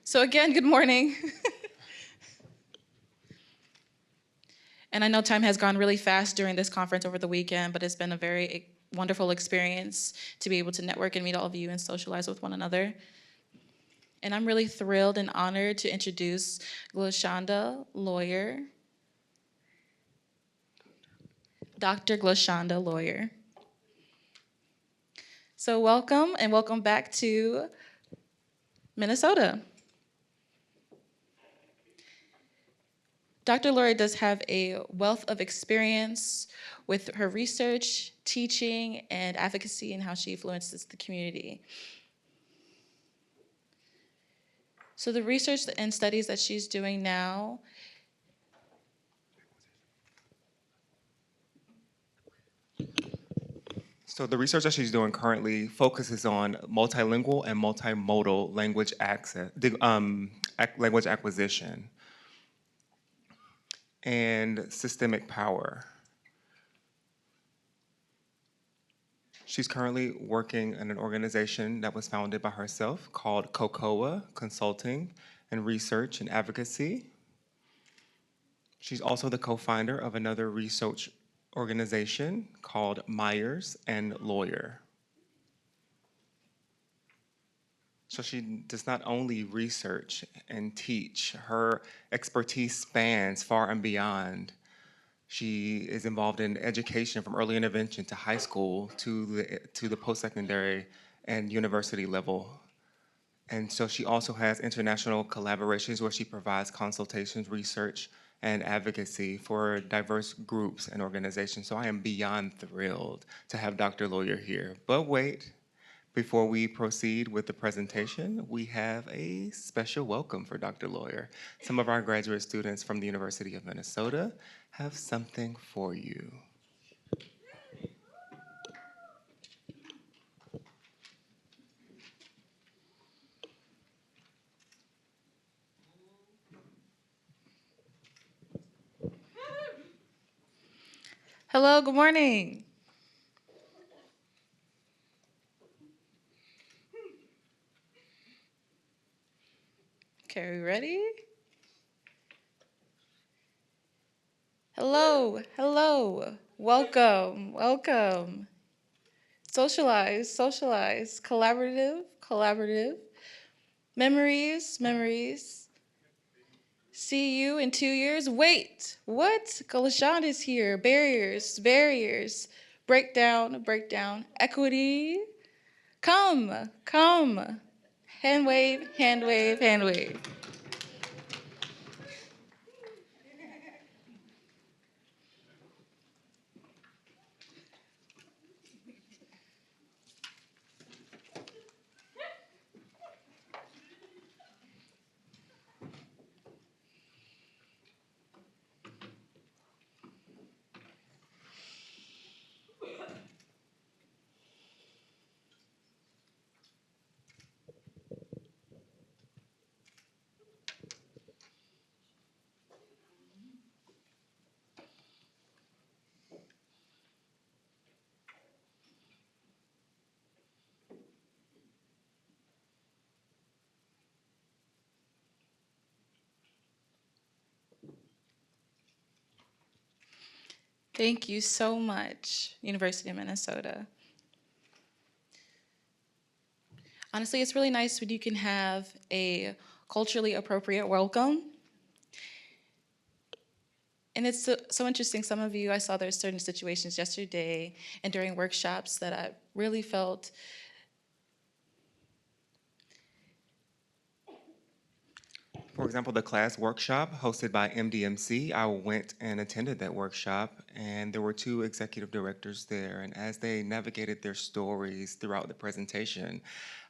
So again, good morning. And I know time has gone really fast during this conference over the weekend, but it's been a very wonderful experience to be able to network and meet all of you and socialize with one another. And I'm really thrilled and honored to introduce Gloshanda, lawyer. Dr. Gloshanda, lawyer. So welcome and welcome back to Minnesota. Dr. Lori does have a wealth of experience with her research, teaching, and advocacy and how she influences the community. So the research and studies that she's doing now So the research that she's doing currently focuses on multilingual and multimodal language language acquisition and systemic power. She's currently working in an organization that was founded by herself called COCOA Consulting and Research and Advocacy. She's also the co-founder of another research organization called Myers and Lawyer. So she does not only research and teach, her expertise spans far and beyond. She is involved in education from early intervention to high school to the post-secondary and university level. And so she also has international collaborations where she provides consultations, research, and advocacy for diverse groups and organizations. So I am beyond thrilled to have Dr. Lawyer here. But wait, before we proceed with the presentation, we have a special welcome for Dr. Lawyer. Some of our graduate students from the University of Minnesota have something for you. Hello, good morning. Okay, are we ready? Hello, hello. Welcome, welcome. Socialize, socialize. Collaborative, collaborative. Memories, memories. See you in 2 years. Wait, what? Gloshanda is here. Barriers, barriers. Breakdown, breakdown. Equity. Come, come. Hand wave, hand wave, hand wave. Thank you so much, University of Minnesota. Honestly, it's really nice when you can have a culturally appropriate welcome. And it's so interesting, some of you, I saw there's certain situations yesterday and during workshops that I really felt For example, the class workshop hosted by MDMC, I went and attended that workshop, and there were two executive directors there. And as they navigated their stories throughout the presentation,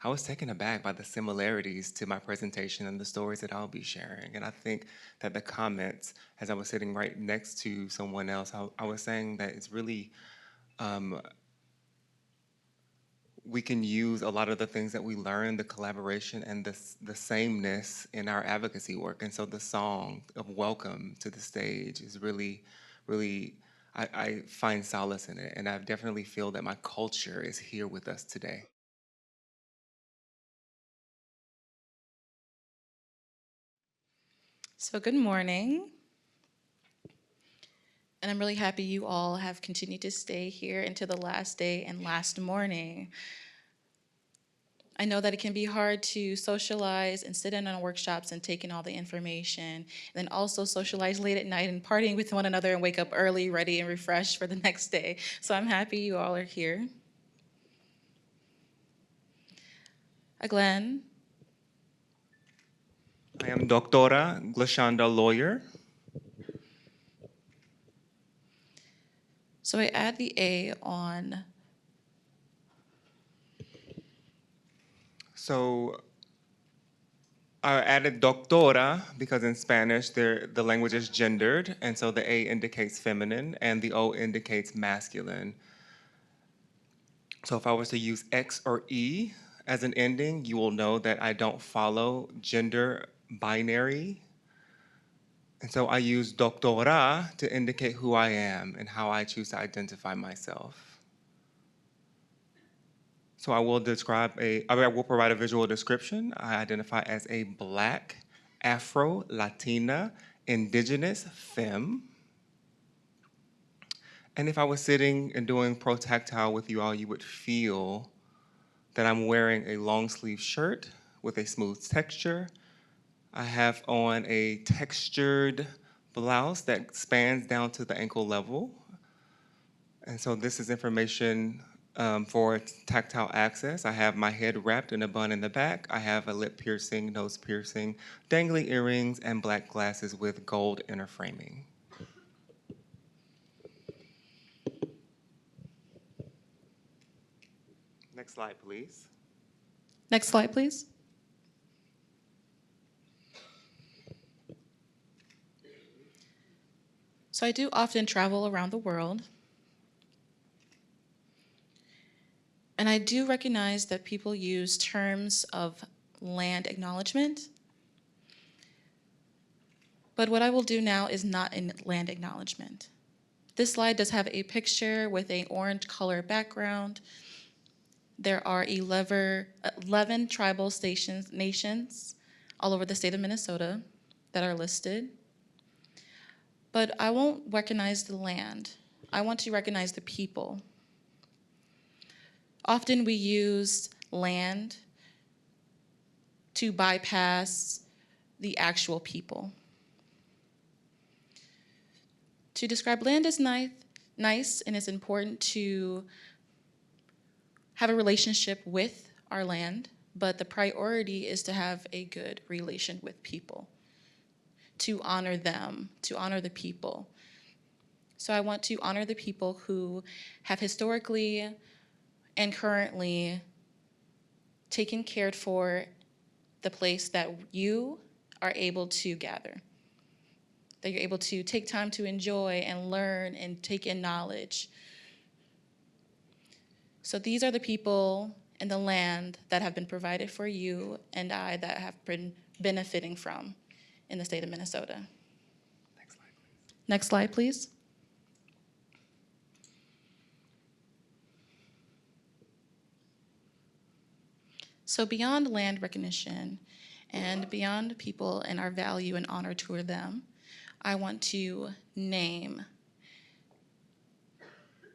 I was taken aback by the similarities to my presentation and the stories that I'll be sharing. And I think that the comments, as I was sitting right next to someone else, I was saying that it's really we can use a lot of the things that we learn, the collaboration and the sameness in our advocacy work. And so the song of welcome to the stage is really, really, I find solace in it. And I definitely feel that my culture is here with us today. So good morning. And I'm really happy you all have continued to stay here into the last day and last morning. I know that it can be hard to socialize and sit in on workshops and take in all the information, and then also socialize late at night and partying with one another and wake up early, ready and refreshed for the next day. So I'm happy you all are here. Glenn. I am Doctora Gloshanda, lawyer. So I add the A on. So I added doctora because in Spanish the language is gendered, and so the A indicates feminine and the O indicates masculine. So if I was to use X or E as an ending, you will know that I don't follow gender binary. And so I use doctora to indicate who I am and how I choose to identify myself. So I will provide a visual description. I identify as a Black, Afro-Latina, Indigenous femme. And if I was sitting and doing pro-tactile with you all, you would feel that I'm wearing a long sleeve shirt with a smooth texture. I have on a textured blouse that spans down to the ankle level. And so this is information for tactile access. I have my head wrapped in a bun in the back. I have a lip piercing, nose piercing, dangly earrings, and black glasses with gold inner framing. Next slide, please. Next slide, please. So I do often travel around the world. And I do recognize that people use terms of land acknowledgement. But what I will do now is not in land acknowledgement. This slide does have a picture with an orange color background. There are 11 tribal nations all over the state of Minnesota that are listed. But I won't recognize the land. I want to recognize the people. Often we use land to bypass the actual people. To describe land is nice, and it's important to have a relationship with our land, but the priority is to have a good relation with people, to honor them, to honor the people. So I want to honor the people who have historically and currently taken care for the place that you are able to gather, that you're able to take time to enjoy and learn and take in knowledge. So these are the people and the land that have been provided for you and I that have been benefiting from in the state of Minnesota. Next slide, please. So beyond land recognition and beyond people and our value and honor toward them, I want to name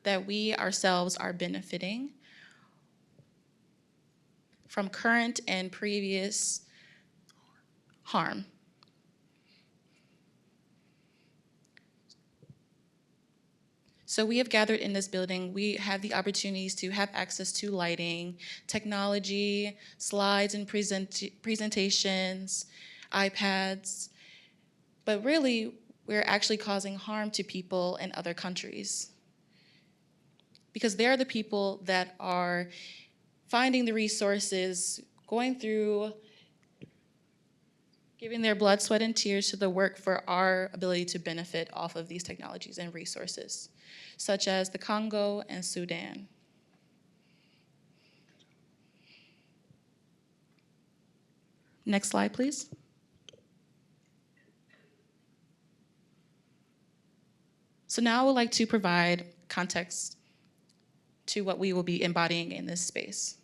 that we ourselves are benefiting from current and previous harm. So we have gathered in this building. We have the opportunities to have access to lighting, technology, slides and presentations, iPads, but really we're actually causing harm to people in other countries, because they're the people that are finding the resources, going through, giving their blood, sweat, and tears to the work for our ability to benefit off of these technologies and resources, such as the Congo and Sudan. Next slide, please. So now I would like to provide context to what we will be embodying in this space.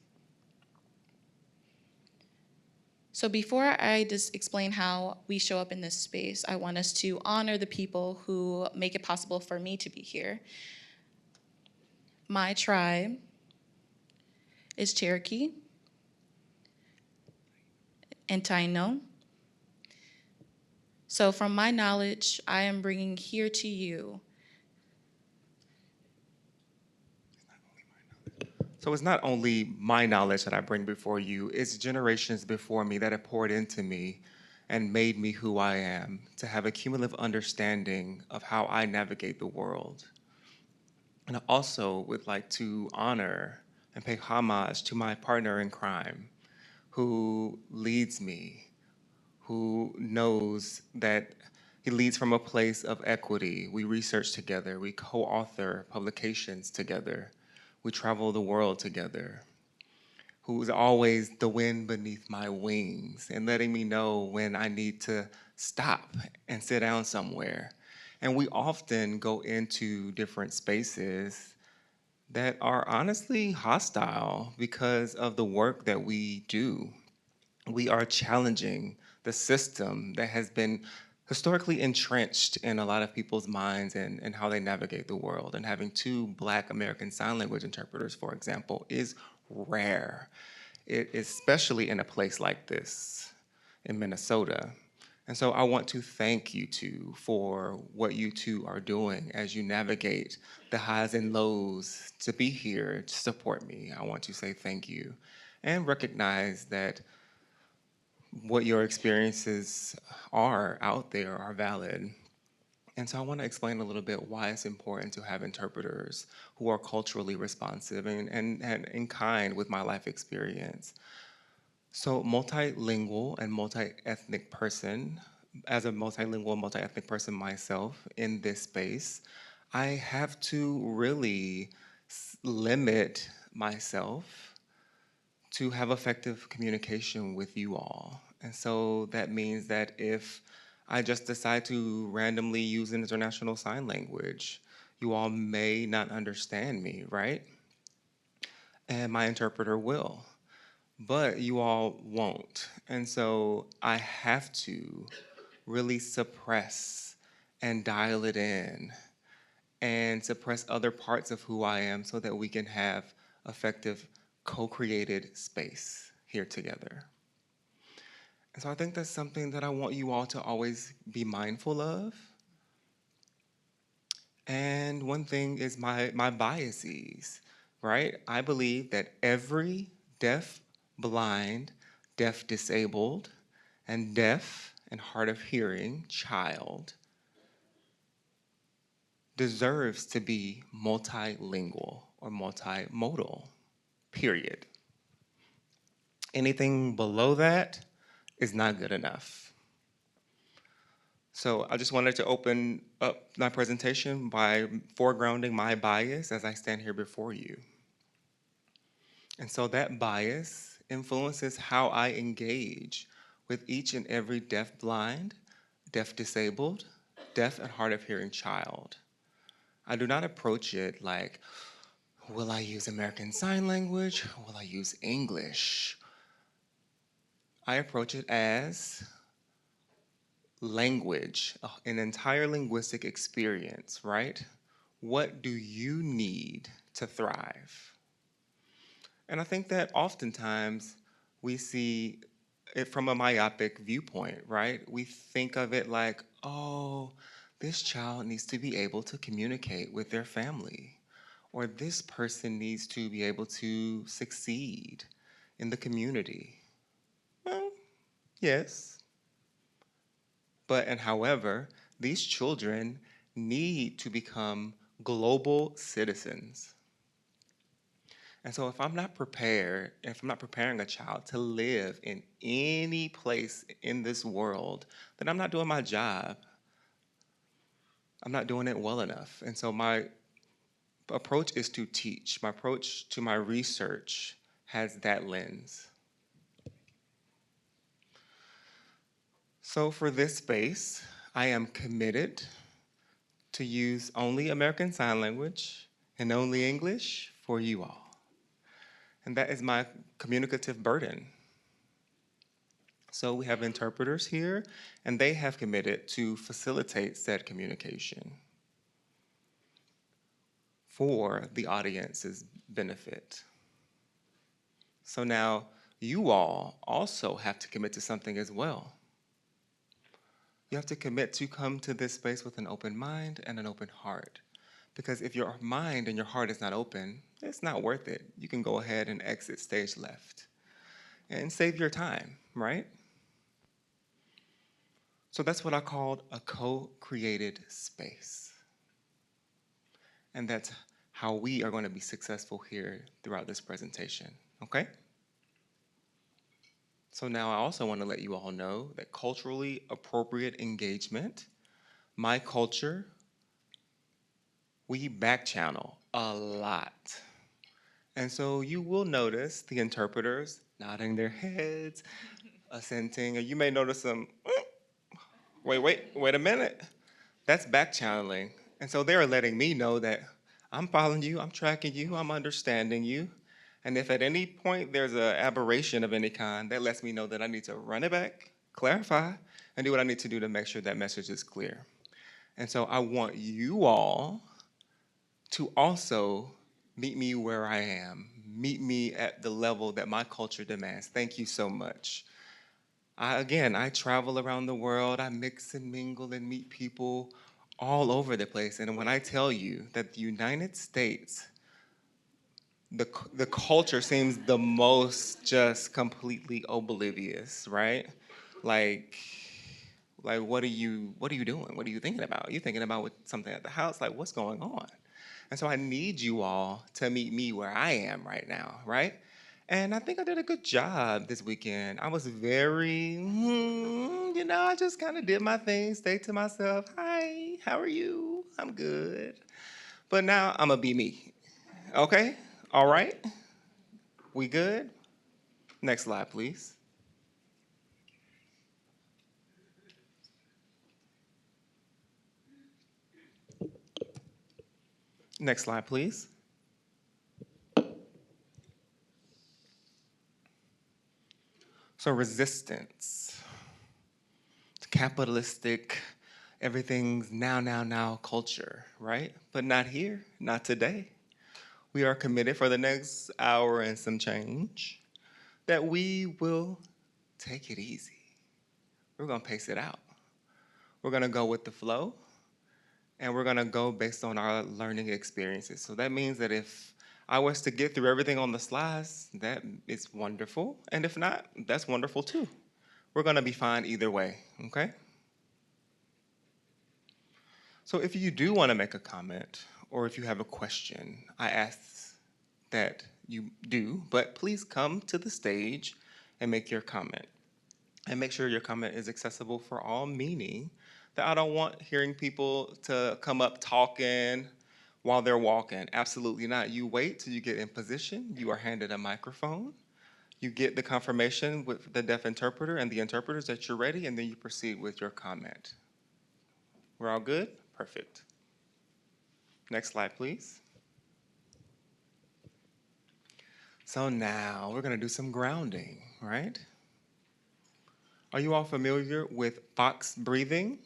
So before I just explain how we show up in this space, I want us to honor the people who make it possible for me to be here. My tribe is Cherokee and Taino. So from my knowledge, I am bringing here to you. So it's not only my knowledge that I bring before you, it's generations before me that have poured into me and made me who I am, to have a cumulative understanding of how I navigate the world. And I also would like to honor and pay homage to my partner in crime, who leads me, who knows that he leads from a place of equity. We research together, we co-author publications together, we travel the world together, who's always the wind beneath my wings and letting me know when I need to stop and sit down somewhere. And we often go into different spaces that are honestly hostile because of the work that we do. We are challenging the system that has been historically entrenched in a lot of people's minds and how they navigate the world. And having two Black American Sign Language interpreters, for example, is rare, especially in a place like this in Minnesota. And so I want to thank you two for what you two are doing as you navigate the highs and lows to be here to support me. I want to say thank you and recognize that what your experiences are out there are valid. And so I want to explain a little bit why it's important to have interpreters who are culturally responsive and in kind with my life experience. So multilingual and multi-ethnic person, as a multilingual, multi-ethnic person myself in this space, I have to really limit myself to have effective communication with you all. And so that means that if I just decide to randomly use an international sign language, you all may not understand me, right? And my interpreter will, but you all won't. And so I have to really suppress and dial it in and suppress other parts of who I am so that we can have effective co-created space here together. And so I think that's something that I want you all to always be mindful of. And one thing is my biases, right? I believe that every deaf, blind, deaf disabled, and deaf and hard of hearing child deserves to be multilingual or multimodal, period. Anything below that is not good enough. So I just wanted to open up my presentation by foregrounding my bias as I stand here before you. And so that bias influences how I engage with each and every deaf blind, deaf disabled, deaf and hard of hearing child. I do not approach it like, will I use American Sign Language? Will I use English? I approach it as language, an entire linguistic experience, right? What do you need to thrive? And I think that oftentimes we see it from a myopic viewpoint, right? We think of it like, oh, this child needs to be able to communicate with their family, or this person needs to be able to succeed in the community. Well, yes. But, and however, these children need to become global citizens. And so if I'm not prepared, if I'm not preparing a child to live in any place in this world, then I'm not doing my job. I'm not doing it well enough. And so my approach is to teach. My approach to my research has that lens. So for this space, I am committed to use only American Sign Language and only English for you all. And that is my communicative burden. So we have interpreters here, and they have committed to facilitate said communication for the audience's benefit. So now you all also have to commit to something as well. You have to commit to come to this space with an open mind and an open heart. Because if your mind and your heart is not open, it's not worth it. You can go ahead and exit stage left and save your time, right? So that's what I called a co-created space. And that's how we are going to be successful here throughout this presentation, okay? So now I also want to let you all know that culturally appropriate engagement, my culture, we back channel a lot. And so you will notice the interpreters nodding their heads, assenting, or you may notice some, wait a minute. That's back channeling. And so they're letting me know that I'm following you, I'm tracking you, I'm understanding you. And if at any point there's an aberration of any kind, that lets me know that I need to run it back, clarify, and do what I need to do to make sure that message is clear. And so I want you all to also meet me where I am, meet me at the level that my culture demands. Thank you so much. I travel around the world, I mix and mingle and meet people all over the place. And when I tell you that the United States, the culture seems the most just completely oblivious, right? Like, like what are you doing? What are you thinking about? Are you thinking about something at the house? Like, what's going on? And so I need you all to meet me where I am right now, right? And I think I did a good job this weekend. I was very, I just kind of did my thing, stayed to myself. Hi, how are you? I'm good. But now I'm going to be me. Okay? All right? We good? Next slide, please. Next slide, please. So, resistance, capitalistic, everything's now culture, right? But not here, not today. We are committed for the next hour and some change that we will take it easy. We're going to pace it out. We're going to go with the flow, and we're going to go based on our learning experiences. So that means that if I was to get through everything on the slides, that is wonderful. And if not, that's wonderful too. We're going to be fine either way, okay? So if you do want to make a comment or if you have a question, I ask that you do, but please come to the stage and make your comment. And make sure your comment is accessible for all, meaning that I don't want hearing people to come up talking while they're walking. Absolutely not. You wait till you get in position. You are handed a microphone. You get the confirmation with the deaf interpreter and the interpreters that you're ready, and then you proceed with your comment. We're all good? Perfect. Next slide, please. So now we're going to do some grounding, right? Are you all familiar with box breathing?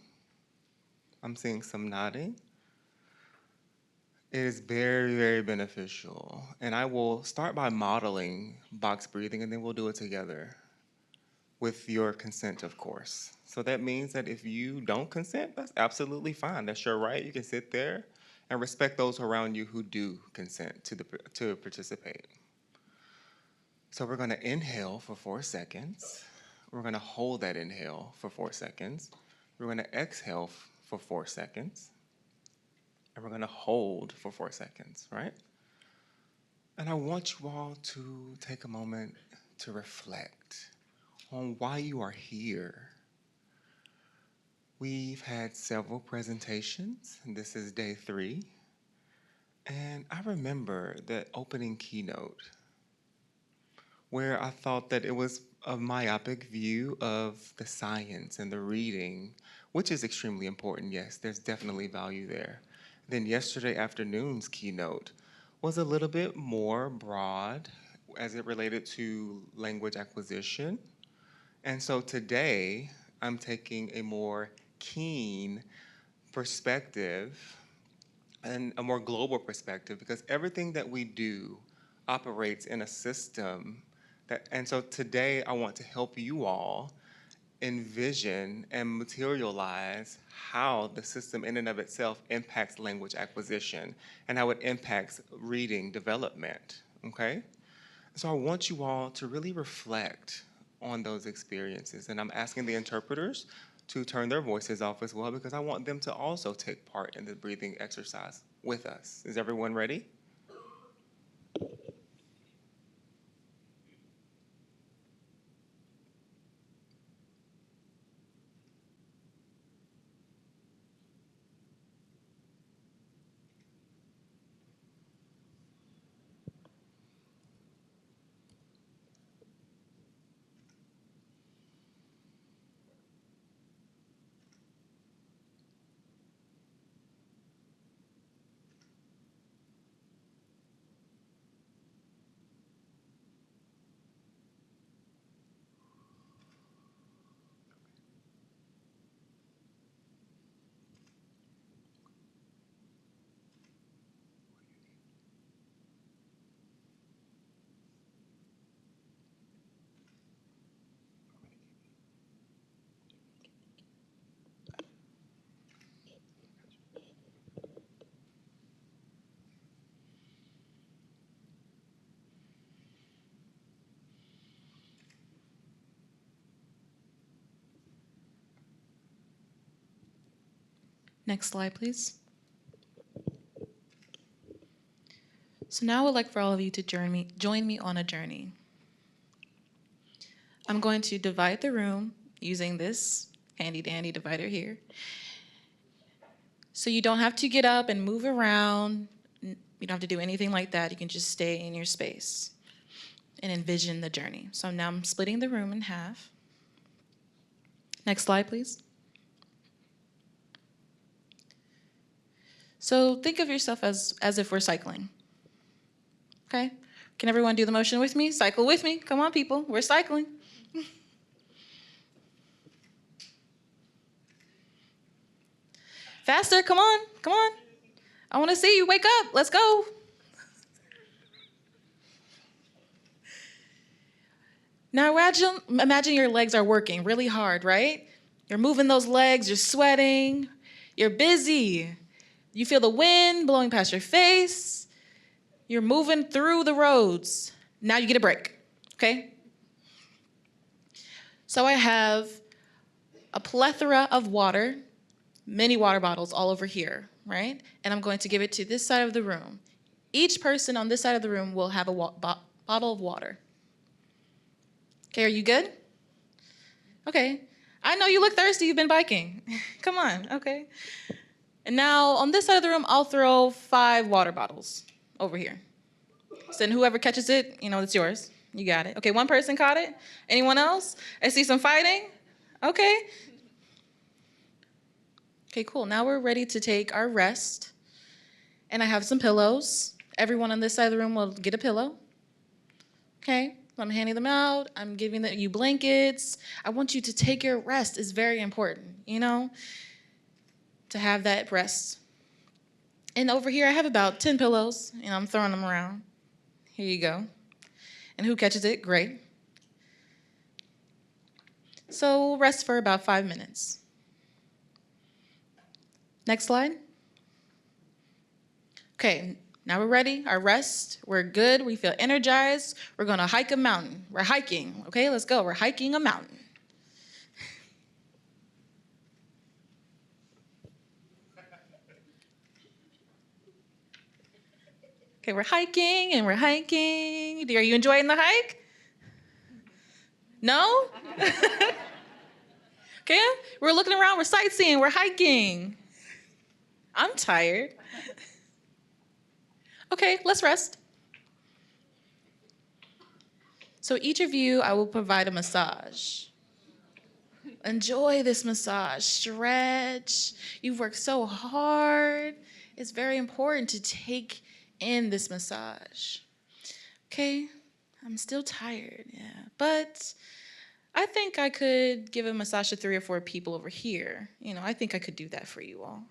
I'm seeing some nodding. It is very beneficial. And I will start by modeling box breathing, and then we'll do it together with your consent, of course. So that means that if you don't consent, that's absolutely fine. That's your right. You can sit there and respect those around you who do consent to participate. So we're going to inhale for 4 seconds. We're going to hold that inhale for 4 seconds. We're going to exhale for 4 seconds. And we're going to hold for 4 seconds, right? And I want you all to take a moment to reflect on why you are here. We've had several presentations, and this is day 3. And I remember the opening keynote where I thought that it was a myopic view of the science and the reading, which is extremely important. Yes, there's definitely value there. Then yesterday afternoon's keynote was a little bit more broad as it related to language acquisition And so today, I'm taking a more keen perspective and a more global perspective because everything that we do operates in a system and so today I want to help you all envision and materialize how the system in and of itself impacts language acquisition and how it impacts reading development, okay? So I want you all to really reflect on those experiences. And I'm asking the interpreters to turn their voices off as well because I want them to also take part in the breathing exercise with us. Is everyone ready? Next slide, please. So now I would like for all of you to join me on a journey. I'm going to divide the room using this handy dandy divider here. So you don't have to get up and move around. You don't have to do anything like that. You can just stay in your space and envision the journey. So now I'm splitting the room in half. Next slide, please. So think of yourself as if we're cycling. Okay? Can everyone do the motion with me? Cycle with me. Come on, people. We're cycling. Faster. Come on. Come on. I want to see you. Wake up. Let's go. Now imagine your legs are working really hard, right? You're moving those legs. You're sweating. You're busy. You feel the wind blowing past your face. You're moving through the roads. Now you get a break, okay? So I have a plethora of water, many water bottles all over here, right? And I'm going to give it to this side of the room. Each person on this side of the room will have a bottle of water. Okay, are you good? Okay. I know you look thirsty. You've been biking. Come on, okay. And now on this side of the room, I'll throw 5 water bottles over here. So then whoever catches it, it's yours. You got it. Okay, one person caught it. Anyone else? I see some fighting. Okay. Okay, cool. Now we're ready to take our rest. And I have some pillows. Everyone on this side of the room will get a pillow. Okay, I'm handing them out. I'm giving you blankets. I want you to take your rest. It's very important, to have that rest. And over here, I have about 10 pillows, and I'm throwing them around. Here you go. And who catches it? Great. So we'll rest for about 5 minutes. Next slide. Okay, now we're ready. Our rest. We're good. We feel energized. We're going to hike a mountain. We're hiking. Okay, let's go. We're hiking a mountain. Okay, we're hiking and we're hiking. Are you enjoying the hike? No? Okay, we're looking around, we're sightseeing, we're hiking. I'm tired. Okay, let's rest. So each of you, I will provide a massage. Enjoy this massage, stretch. You've worked so hard. It's very important to take in this massage. Okay, I'm still tired, yeah, but I think I could give a massage to 3 or 4 people over here. I think I could do that for you all.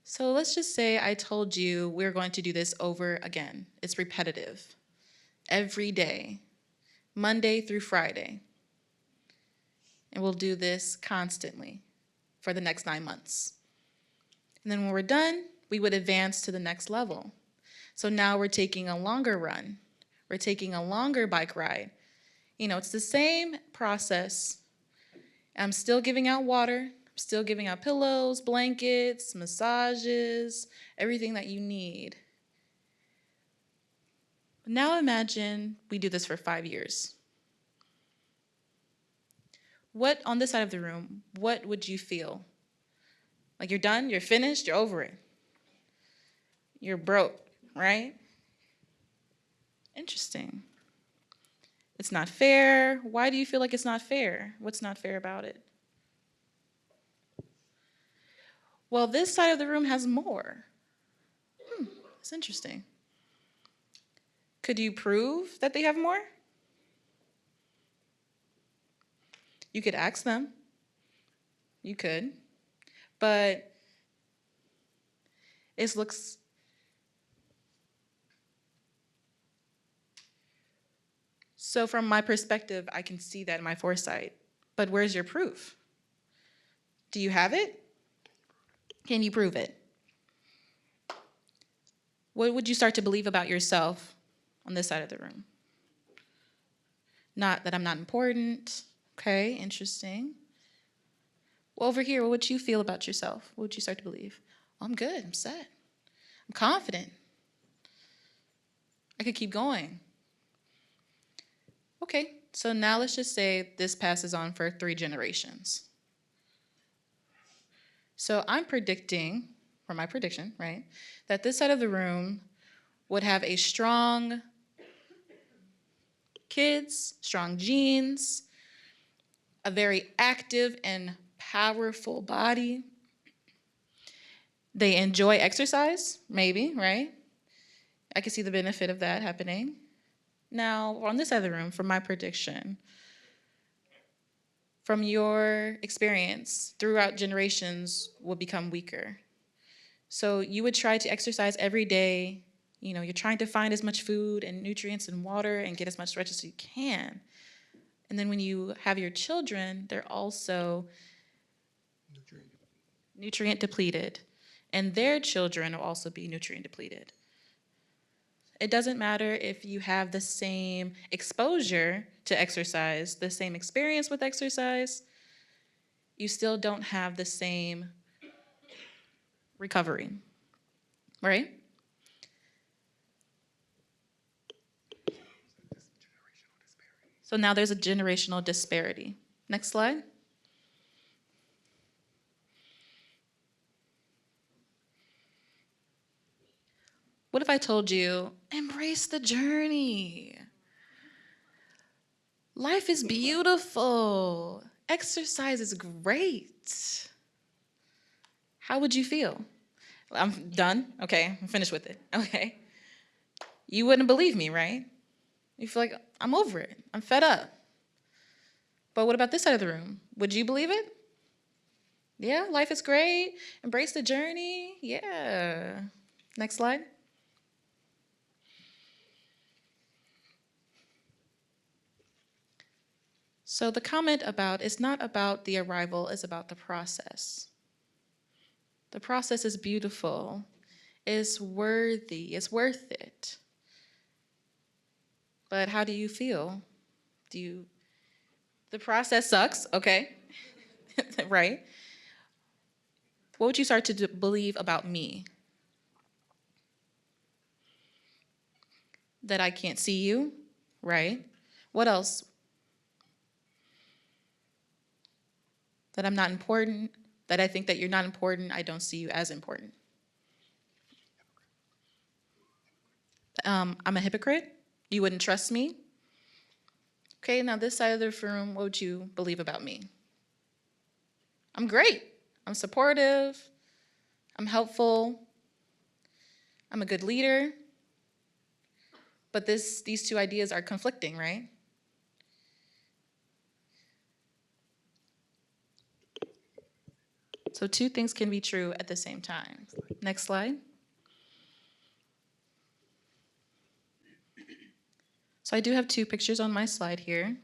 So let's just say I told you we're going to do this over again. It's repetitive. Every day, Monday through Friday. And we'll do this constantly for the next 9 months. And then when we're done, we would advance to the next level. So now we're taking a longer run. We're taking a longer bike ride. It's the same process. I'm still giving out water, still giving out pillows, blankets, massages, everything that you need. Now imagine we do this for 5 years. What, on this side of the room, what would you feel? Like you're done, you're finished, you're over it. You're broke, right? Interesting. It's not fair. Why do you feel like it's not fair? What's not fair about it? Well, this side of the room has more. It's interesting. Could you prove that they have more? You could ask them. You could. But it looks... So from my perspective, I can see that in my foresight. But where's your proof? Do you have it? Can you prove it? What would you start to believe about yourself on this side of the room? Not that I'm not important. Okay, interesting. Well, over here, what would you feel about yourself? What would you start to believe? Oh, I'm good, I'm set. I'm confident. I could keep going. Okay, so now let's just say this passes on for 3 generations. So I'm predicting, for my prediction, right, that this side of the room would have a strong kids, strong genes, a very active and powerful body. They enjoy exercise, maybe, right? I can see the benefit of that happening. Now, on this side of the room, for my prediction, from your experience, throughout generations will become weaker. So you would try to exercise every day. You're trying to find as much food and nutrients and water and get as much stretch as you can. And then when you have your children, they're also nutrient depleted. And their children will also be nutrient depleted. It doesn't matter if you have the same exposure to exercise, the same experience with exercise, you still don't have the same recovery, right? So now there's a generational disparity. Next slide. What if I told you, embrace the journey? Life is beautiful. Exercise is great. How would you feel? I'm done. Okay, I'm finished with it. Okay. You wouldn't believe me, right? You feel like, I'm over it. I'm fed up. But what about this side of the room? Would you believe it? Yeah, life is great. Embrace the journey. Yeah. Next slide. So the comment about, it's not about the arrival, it's about the process. The process is beautiful. It's worthy. It's worth it. But how do you feel? The process sucks, okay? Right? What would you start to believe about me? That I can't see you, right? What else? That I'm not important, that I think that you're not important, I don't see you as important. I'm a hypocrite? You wouldn't trust me? Okay, now this side of the room, what would you believe about me? I'm great. I'm supportive. I'm helpful. I'm a good leader. But these two ideas are conflicting, right? So two things can be true at the same time. Next slide. So I do have two pictures on my slide here.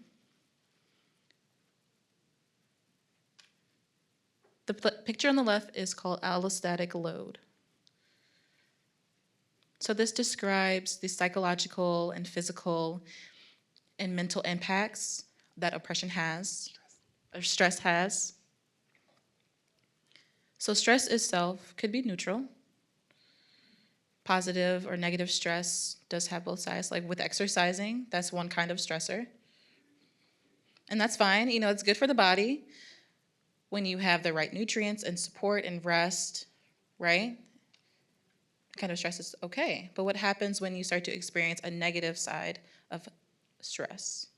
The picture on the left is called allostatic load. So this describes the psychological and physical and mental impacts that oppression has, or stress has. So stress itself could be neutral. Positive or negative stress does have both sides. Like with exercising, that's one kind of stressor. And that's fine. You know, it's good for the body when you have the right nutrients and support and rest, right? Kind of stress is okay. But what happens when you start to experience a negative side of stress?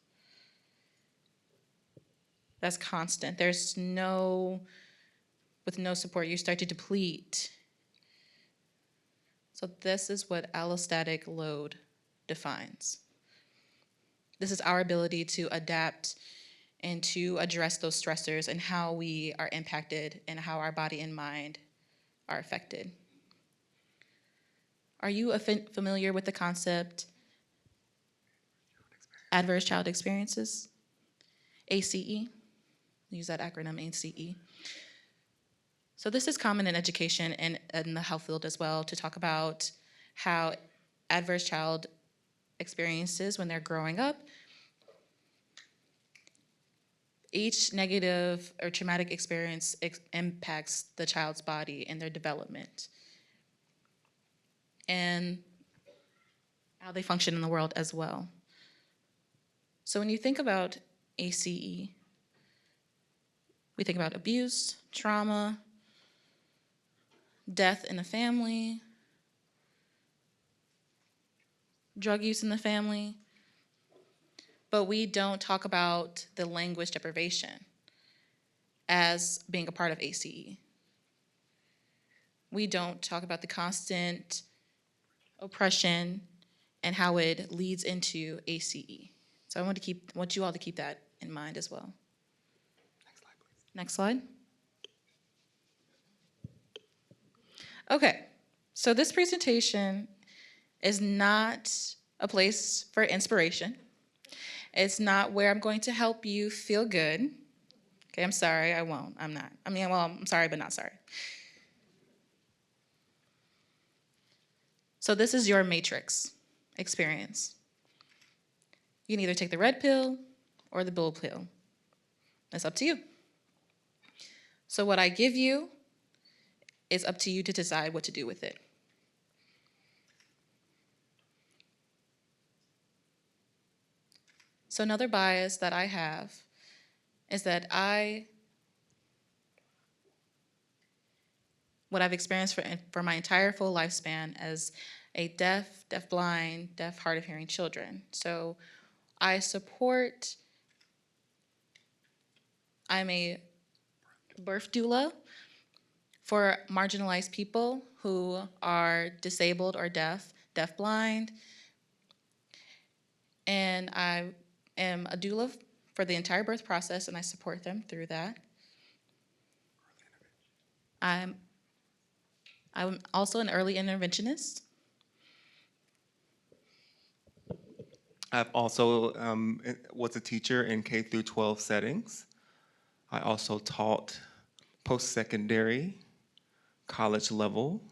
That's constant. With no support, you start to deplete. So this is what allostatic load defines. This is our ability to adapt and to address those stressors and how we are impacted and how our body and mind are affected. Are you familiar with the concept adverse child experiences? ACE. Use that acronym, ACE. So this is common in education and in the health field as well, to talk about how adverse child experiences when they're growing up, each negative or traumatic experience impacts the child's body and their development and how they function in the world as well. So when you think about ACE, we think about abuse, trauma, death in the family, drug use in the family, but we don't talk about the language deprivation as being a part of ACE. We don't talk about the constant oppression and how it leads into ACE. So I want you all to keep that in mind as well. Next slide. Okay, so this presentation is not a place for inspiration. It's not where I'm going to help you feel good. Okay, I'm sorry, I won't. I'm not. I'm sorry, but not sorry. So this is your matrix experience. You can either take the red pill or the blue pill. That's up to you. So what I give you is up to you to decide what to do with it. So another bias that I have is that what I've experienced for my entire full lifespan as a deaf-blind, deaf, hard of hearing children. So I'm a birth doula for marginalized people who are disabled or deaf-blind. And I am a doula for the entire birth process, and I support them through that. I'm also an early interventionist. I've also was a teacher in K through 12 settings. I also taught post-secondary, college level,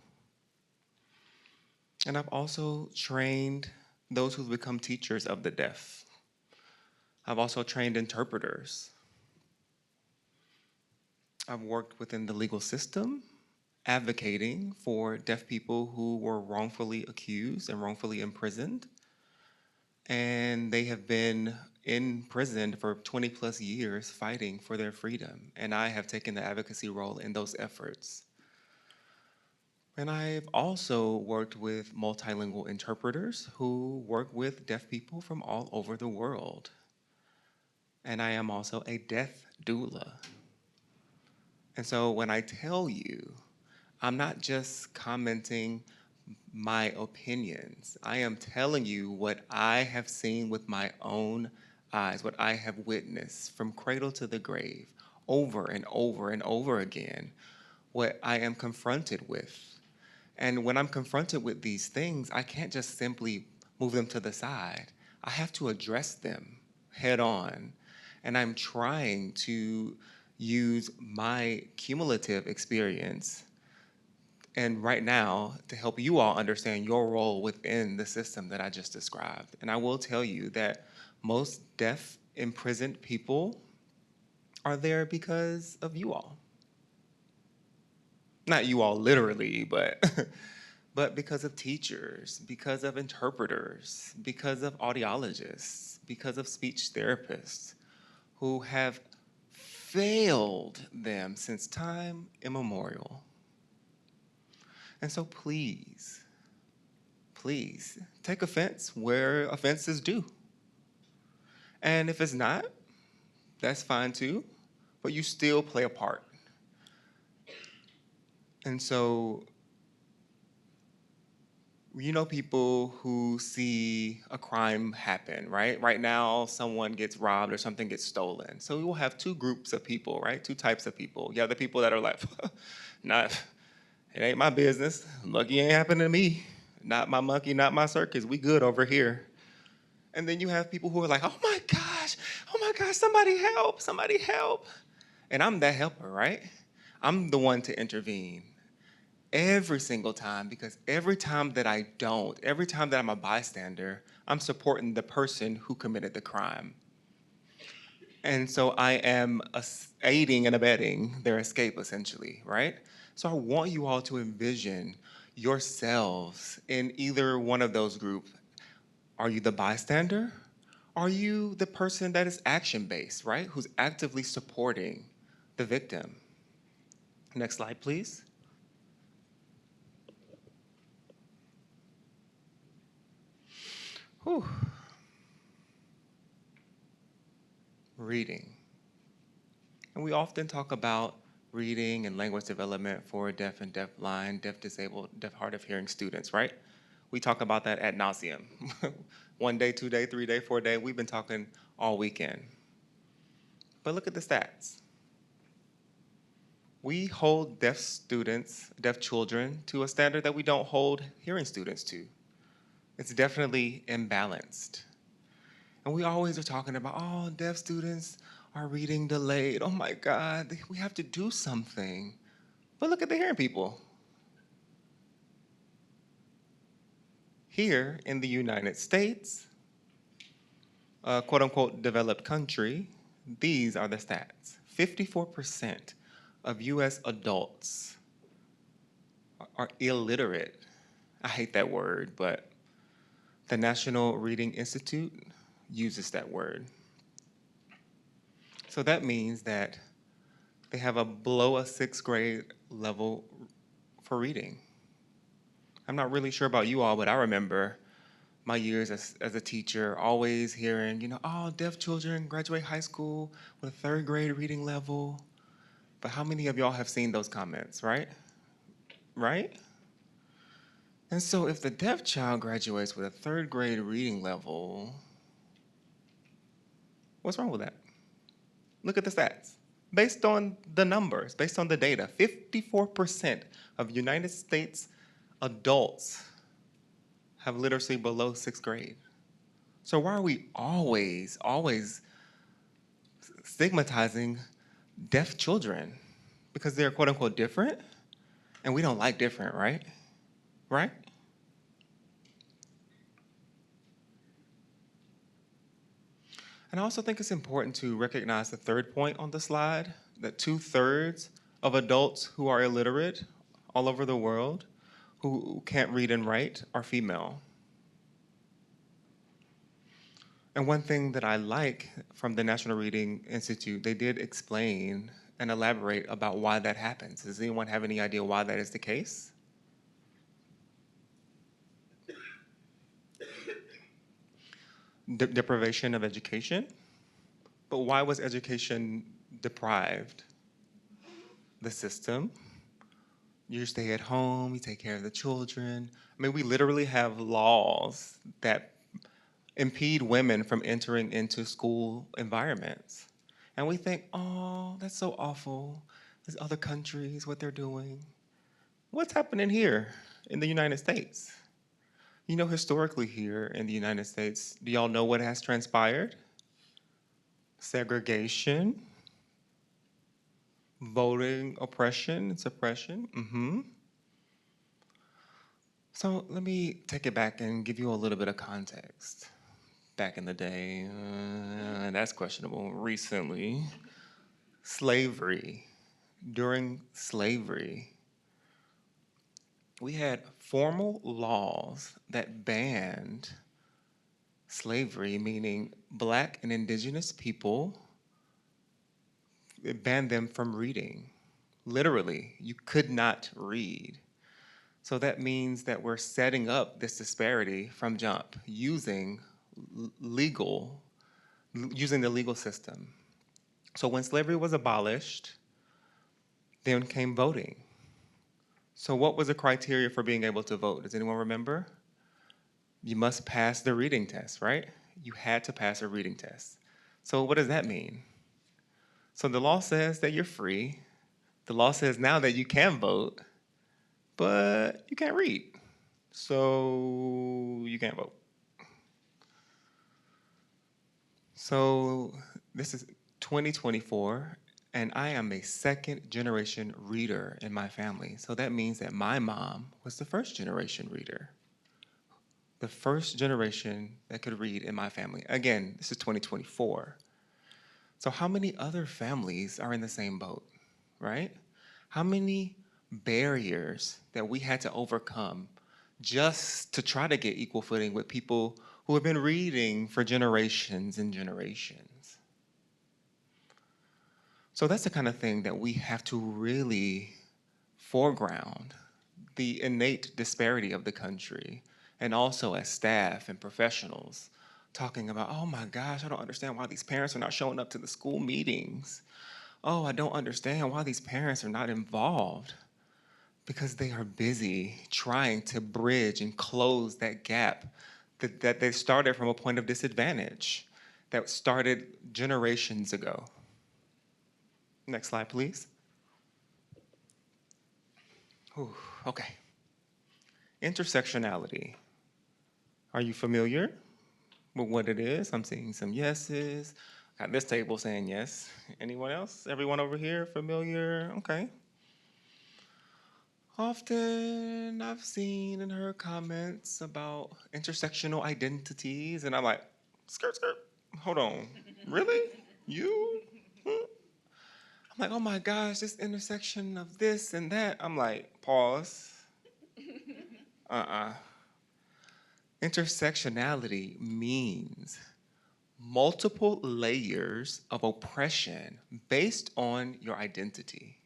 and I've also trained those who've become teachers of the deaf. I've also trained interpreters. I've worked within the legal system, advocating for deaf people who were wrongfully accused and wrongfully imprisoned. And they have been in prison for 20 plus years fighting for their freedom. And I have taken the advocacy role in those efforts. And I've also worked with multilingual interpreters who work with deaf people from all over the world. And I am also a deaf doula. And so when I tell you, I'm not just commenting my opinions. I am telling you what I have seen with my own eyes, what I have witnessed from cradle to the grave, over and over and over again, what I am confronted with. And when I'm confronted with these things, I can't just simply move them to the side. I have to address them head on. And I'm trying to use my cumulative experience and right now to help you all understand your role within the system that I just described. And I will tell you that most deaf imprisoned people are there because of you all. Not you all literally, but but because of teachers, because of interpreters, because of audiologists, because of speech therapists who have failed them since time immemorial. And so please, please take offense where offense is due. And if it's not, that's fine too, but you still play a part. And so, you know, people who see a crime happen, right? Right now, someone gets robbed or something gets stolen. So we will have two groups of people, right? Two types of people. You have the people that are like, not, it ain't my business. Lucky ain't happened to me. Not my monkey, not my circus. We good over here. And then you have people who are like, oh my gosh, somebody help, somebody help. And I'm that helper, right? I'm the one to intervene every single time because every time that I don't, every time that I'm a bystander, I'm supporting the person who committed the crime. And so I am aiding and abetting their escape, essentially, right? So I want you all to envision yourselves in either one of those groups. Are you the bystander? Are you the person that is action-based, right? Who's actively supporting the victim? Next slide, please. Whew. Reading. And we often talk about reading and language development for deaf and deafblind, deaf disabled, deaf hard of hearing students, right? We talk about that ad nauseum. 1 day, 2 day, 3 day, 4 day. We've been talking all weekend. But look at the stats. We hold deaf students, deaf children, to a standard that we don't hold hearing students to. It's definitely imbalanced. And we always are talking about, oh, deaf students are reading delayed. Oh my God, we have to do something. But look at the hearing people. Here in the United States, a quote unquote developed country, these are the stats. 54% of US adults are illiterate. I hate that word, but the National Reading Institute uses that word. So that means that they have a below a 6th grade level for reading. I'm not really sure about you all, but I remember my years as a teacher always hearing, you know, oh, deaf children graduate high school with a 3rd grade reading level. But how many of y'all have seen those comments, right? Right? And so if the deaf child graduates with a 3rd grade reading level, what's wrong with that? Look at the stats. Based on the numbers, based on the data, 54% of United States adults have literacy below 6th grade. So why are we always stigmatizing deaf children? Because they're quote unquote different? And we don't like different, right? Right? And I also think it's important to recognize the third point on the slide, that 2/3 of adults who are illiterate all over the world who can't read and write are female. And one thing that I like from the National Reading Institute, they did explain and elaborate about why that happens. Does anyone have any idea why that is the case? Deprivation of education? But why was education deprived? The system You stay at home, you take care of the children. I mean, we literally have laws that impede women from entering into school environments. And we think, oh, that's so awful. There's other countries, what they're doing. What's happening here in the United States? You know, historically here in the United States, do y'all know what has transpired? Segregation, voting oppression and suppression. So let me take it back and give you a little bit of context. Back in the day, that's questionable. Recently, slavery. During slavery, we had formal laws that banned slavery, meaning black and indigenous people. It banned them from reading. Literally, you could not read. So that means that we're setting up this disparity from jump using legal, using the legal system. So when slavery was abolished, then came voting. So what was the criteria for being able to vote? Does anyone remember? You must pass the reading test, right? You had to pass a reading test. So what does that mean? So the law says that you're free. The law says now that you can vote, but you can't read. So you can't vote. So this is 2024, and I am a second generation reader in my family. So that means that my mom was the first generation reader. The first generation that could read in my family. Again, this is 2024. So how many other families are in the same boat, right? How many barriers that we had to overcome just to try to get equal footing with people who have been reading for generations and generations. So that's the kind of thing that we have to really foreground, the innate disparity of the country, and also as staff and professionals, talking about, oh my gosh, I don't understand why these parents are not showing up to the school meetings. Oh, I don't understand why these parents are not involved. Because they are busy trying to bridge and close that gap that they started from a point of disadvantage that started generations ago. Next slide, please. Ooh, okay. Intersectionality. Are you familiar with what it is? I'm seeing some yeses. Got this table saying yes. Anyone else? Everyone over here familiar? Okay. Often I've seen and heard comments about intersectional identities, and I'm like, skirt, skirt, hold on. Really? You? I'm like, oh my gosh, this intersection of this and that. I'm like, pause. Uh-uh. Intersectionality means multiple layers of oppression based on your identity.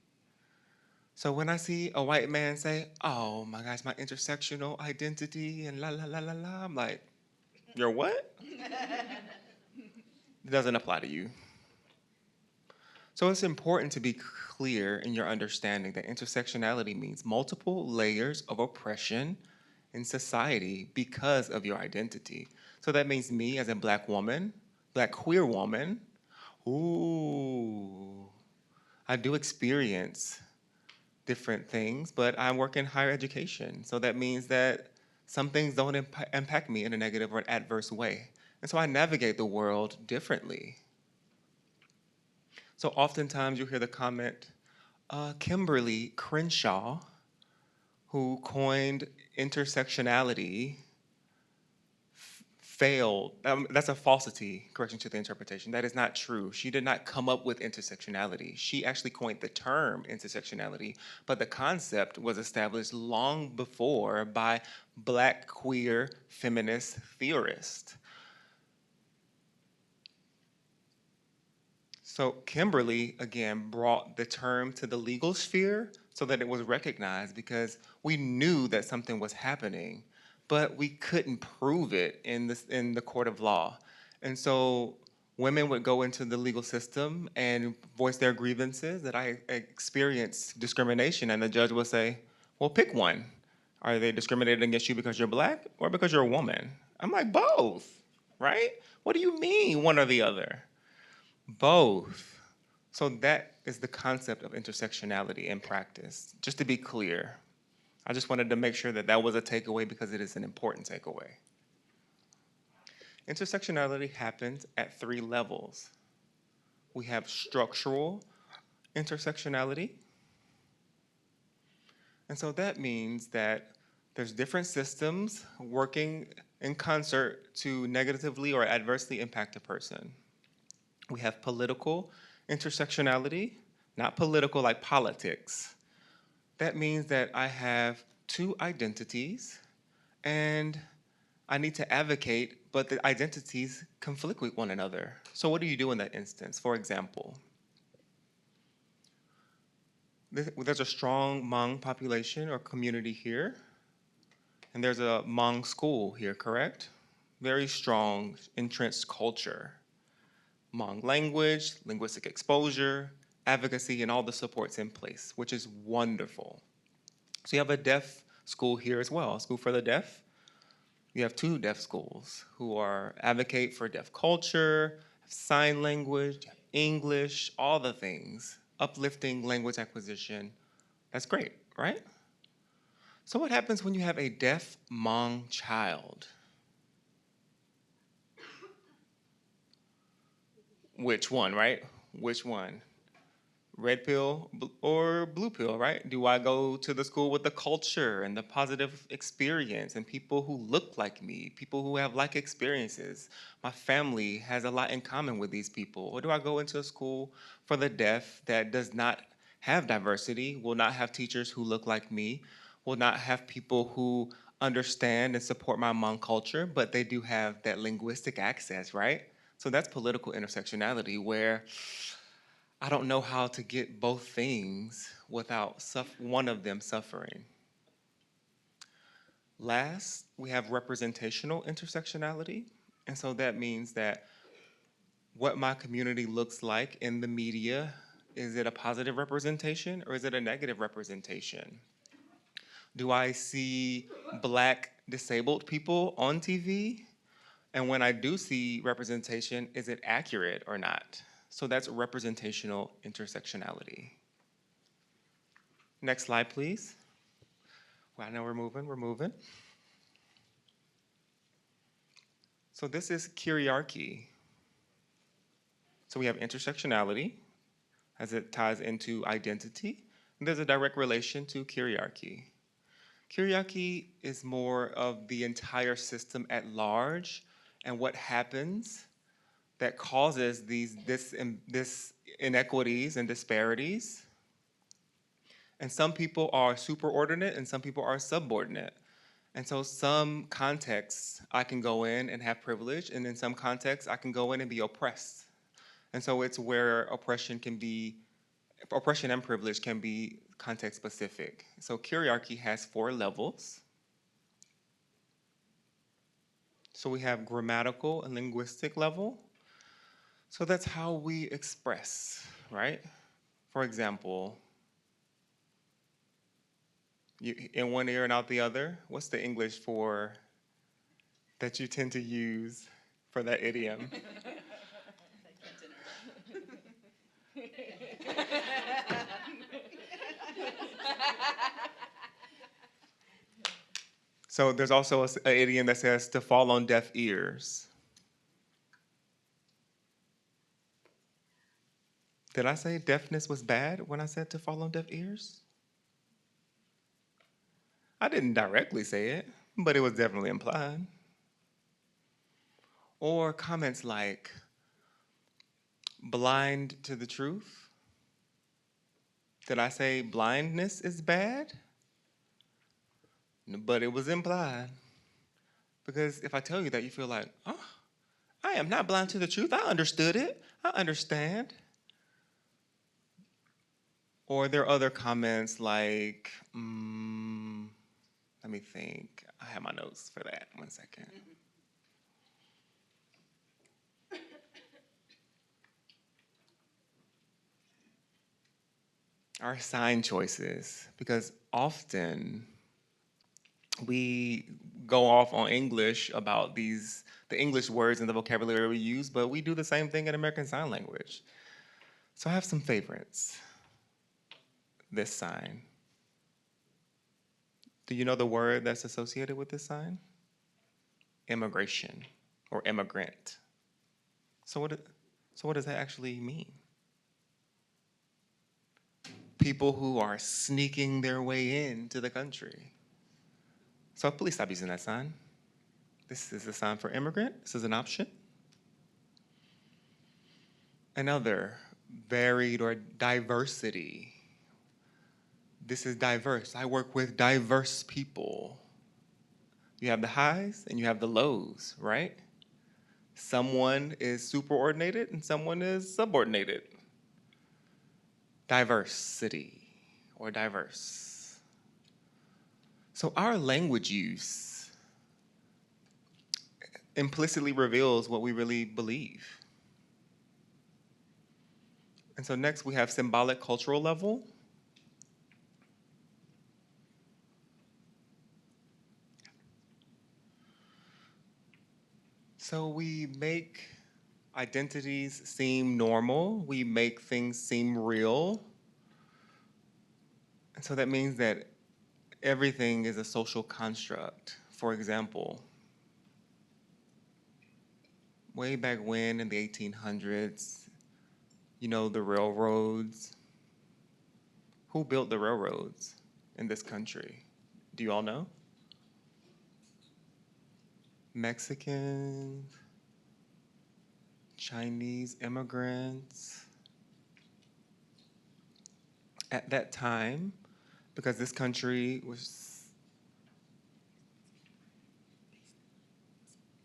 So when I see a white man say, oh my gosh, my intersectional identity and la la la la la, I'm like, you're what? It doesn't apply to you. So it's important to be clear in your understanding that intersectionality means multiple layers of oppression in society because of your identity. So that means me as a black woman, black queer woman, ooh, I do experience different things, but I work in higher education. So that means that some things don't impact me in a negative or an adverse way. And so I navigate the world differently. So oftentimes you hear the comment, Kimberly Crenshaw, who coined intersectionality, failed. That's a falsity, correction to the interpretation. That is not true. She did not come up with intersectionality. She actually coined the term intersectionality, but the concept was established long before by black queer feminist theorists. So Kimberly, again, brought the term to the legal sphere so that it was recognized because we knew that something was happening, but we couldn't prove it in the court of law. And so women would go into the legal system and voice their grievances that I experienced discrimination, and the judge would say, Well, pick one. Are they discriminating against you because you're black or because you're a woman? I'm like, both, right? What do you mean, one or the other? Both. So that is the concept of intersectionality in practice. Just to be clear, I just wanted to make sure that that was a takeaway because it is an important takeaway. Intersectionality happens at 3 levels. We have structural intersectionality. And so that means that there's different systems working in concert to negatively or adversely impact a person. We have political intersectionality, not political like politics. That means that I have 2 identities and I need to advocate, but the identities conflict with one another. So what do you do in that instance? For example, there's a strong Hmong population or community here, and there's a Hmong school here, correct? Very strong, entrenched culture. Hmong language, linguistic exposure, advocacy, and all the supports in place, which is wonderful. So you have a deaf school here as well, a school for the deaf. You have 2 deaf schools who advocate for deaf culture, sign language, English, all the things, uplifting language acquisition. That's great, right? So what happens when you have a deaf Hmong child? Which one, right? Which one? Red pill or blue pill, right? Do I go to the school with the culture and the positive experience and people who look like me, people who have like experiences? My family has a lot in common with these people. Or do I go into a school for the deaf that does not have diversity, will not have teachers who look like me, will not have people who understand and support my Hmong culture, but they do have that linguistic access, right? So that's political intersectionality where I don't know how to get both things without one of them suffering. Last, we have representational intersectionality. And so that means that what my community looks like in the media, is it a positive representation or is it a negative representation? Do I see black disabled people on TV? And when I do see representation, is it accurate or not? So that's representational intersectionality. Next slide, please. Well, I know we're moving. So this is kyriarchy. So we have intersectionality as it ties into identity. And there's a direct relation to kyriarchy. Kyriarchy is more of the entire system at large and what happens that causes this inequities and disparities. And some people are superordinate and some people are subordinate. And so some contexts I can go in and have privilege, and in some contexts I can go in and be oppressed. And so it's where oppression and privilege can be context specific. So kyriarchy has 4 levels. So we have grammatical and linguistic level. So that's how we express, right? For example, in one ear and out the other. What's the English for that you tend to use for that idiom? So there's also an idiom that says to fall on deaf ears. Did I say deafness was bad when I said to fall on deaf ears? I didn't directly say it, but it was definitely implied. Or comments like blind to the truth. Did I say blindness is bad? But it was implied. Because if I tell you that, you feel like, oh, I am not blind to the truth. I understood it. I understand. Or there are other comments like, let me think. I have my notes for that. 1 second. our sign choices, because often we go off on English about the English words and the vocabulary we use, but we do the same thing in American Sign Language. So I have some favorites. This sign. Do you know the word that's associated with this sign? Immigration or immigrant. So what does that actually mean? People who are sneaking their way into the country. So please stop using that sign. This is a sign for immigrant. This is an option. Another, varied or diversity. This is diverse. I work with diverse people. You have the highs and you have the lows, right? Someone is superordinated and someone is subordinated. Diversity or diverse. So our language use implicitly reveals what we really believe. And so next we have symbolic cultural level. So we make identities seem normal. We make things seem real. And so that means that everything is a social construct. For example, way back when in the 1800s, you know, the railroads. Who built the railroads in this country? Do you all know? Mexicans, Chinese immigrants. At that time, because this country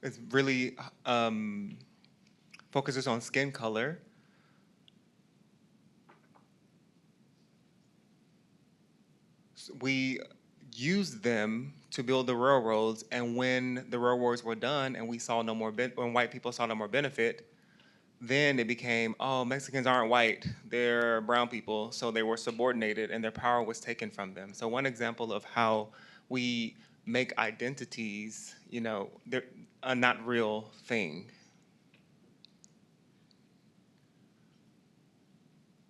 is really focuses on skin color, we used them to build the railroads, and when the railroads were done and we saw no more when white people saw no more benefit, then it became, oh, Mexicans aren't white, they're brown people, so they were subordinated and their power was taken from them. So one example of how we make identities, you know, they're a not real thing.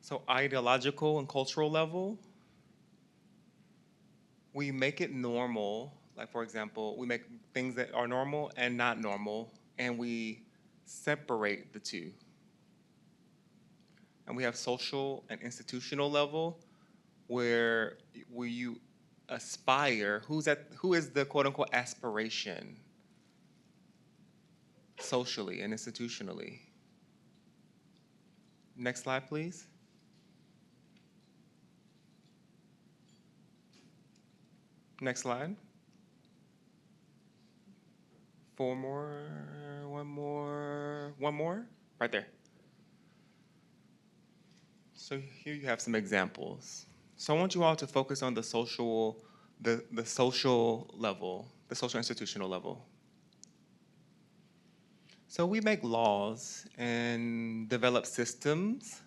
So ideological and cultural level, we make it normal. Like, for example, we make things that are normal and not normal, and we separate the two. And we have social and institutional level, where you aspire, who is the quote unquote aspiration socially and institutionally. Next slide, please. Next slide. Four more, one more, right there. So here you have some examples. So I want you all to focus on the social, the social level, the social institutional level. So we make laws and develop systems,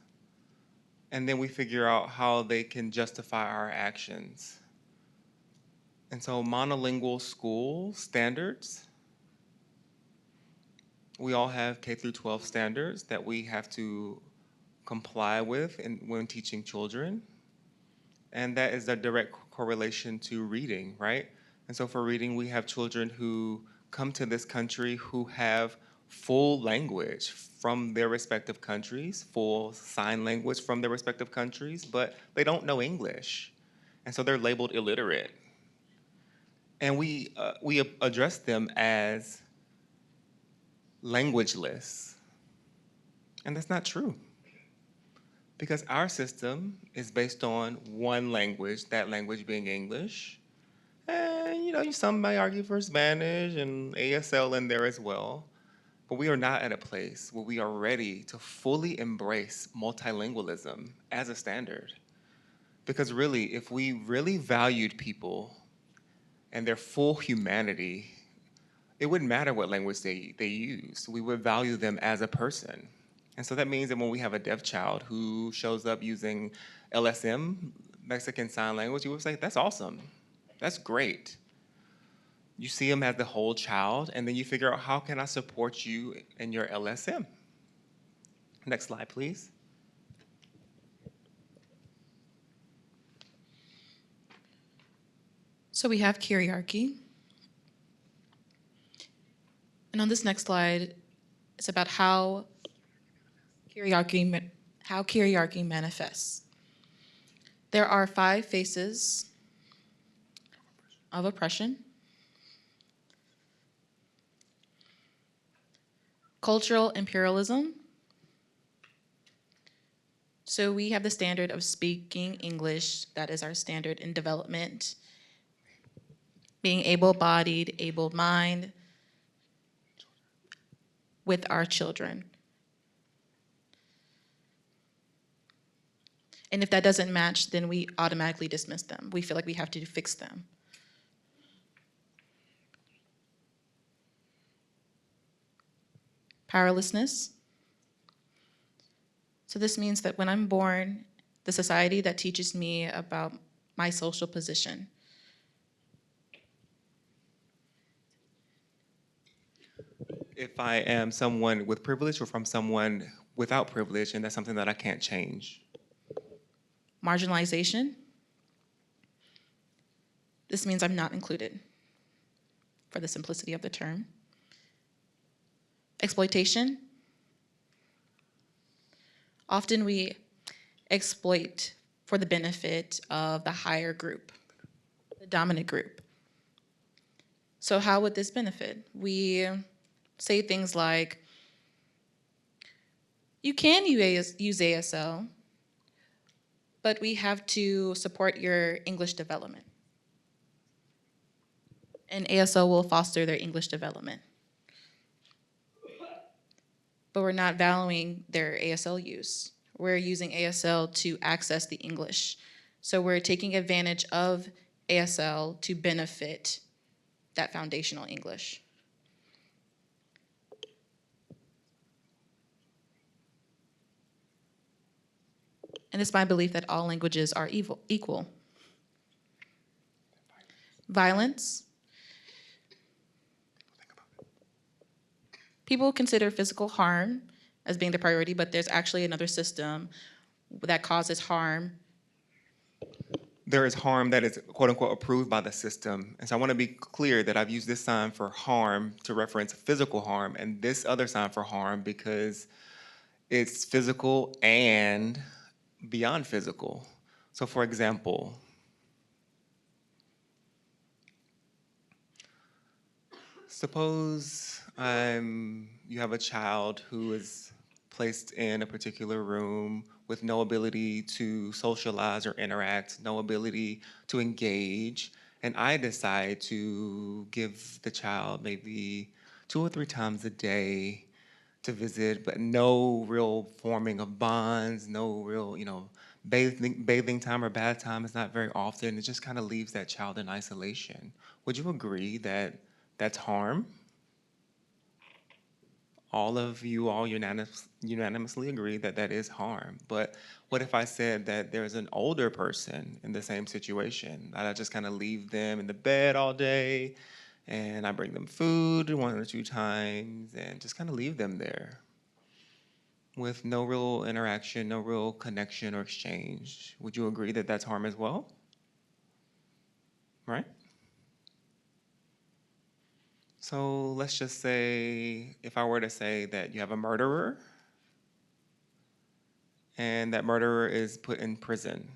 and then we figure out how they can justify our actions. And so monolingual school standards, we all have K through 12 standards that we have to comply with when teaching children. And that is a direct correlation to reading, right? And so for reading, we have children who come to this country who have full language from their respective countries, full sign language from their respective countries, but they don't know English. And so they're labeled illiterate. And we address them as languageless. And that's not true. Because our system is based on one language, that language being English. And, you know, some may argue for Spanish and ASL in there as well. But we are not at a place where we are ready to fully embrace multilingualism as a standard. Because really, if we really valued people and their full humanity, it wouldn't matter what language they use. We would value them as a person. And so that means that when we have a deaf child who shows up using LSM, Mexican Sign Language, you would say, that's awesome. That's great. You see them as the whole child, and then you figure out, how can I support you in your LSM? Next slide, please. So we have hierarchy. And on this next slide, it's about how hierarchy manifests. There are 5 faces of oppression. Cultural imperialism. So we have the standard of speaking English. That is our standard in development. Being able-bodied, able-minded with our children. And if that doesn't match, then we automatically dismiss them. We feel like we have to fix them. Powerlessness. So this means that when I'm born, the society that teaches me about my social position. If I am someone with privilege or from someone without privilege, and that's something that I can't change. Marginalization. This means I'm not included, for the simplicity of the term. Exploitation. Often we exploit for the benefit of the higher group, the dominant group. So how would this benefit? We say things like, you can use ASL, but we have to support your English development. And ASL will foster their English development. But we're not valuing their ASL use. We're using ASL to access the English. So we're taking advantage of ASL to benefit that foundational English. And it's my belief that all languages are equal. Violence. People consider physical harm as being the priority, but there's actually another system that causes harm. There is harm that is, quote unquote, approved by the system. And so I want to be clear that I've used this sign for harm to reference physical harm, and this other sign for harm because it's physical and beyond physical. So for example, suppose you have a child who is placed in a particular room with no ability to socialize or interact, no ability to engage, and I decide to give the child maybe 2 or 3 times a day to visit, but no real forming of bonds, no real, bathing time or bath time is not very often. It just kind of leaves that child in isolation. Would you agree that that's harm? All of you all unanimously agree that that is harm. But what if I said that there's an older person in the same situation, that I just kind of leave them in the bed all day, and I bring them food 1 or 2 times, and just kind of leave them there with no real interaction, no real connection or exchange? Would you agree that that's harm as well? Right? So let's just say, if I were to say that you have a murderer, and that murderer is put in prison,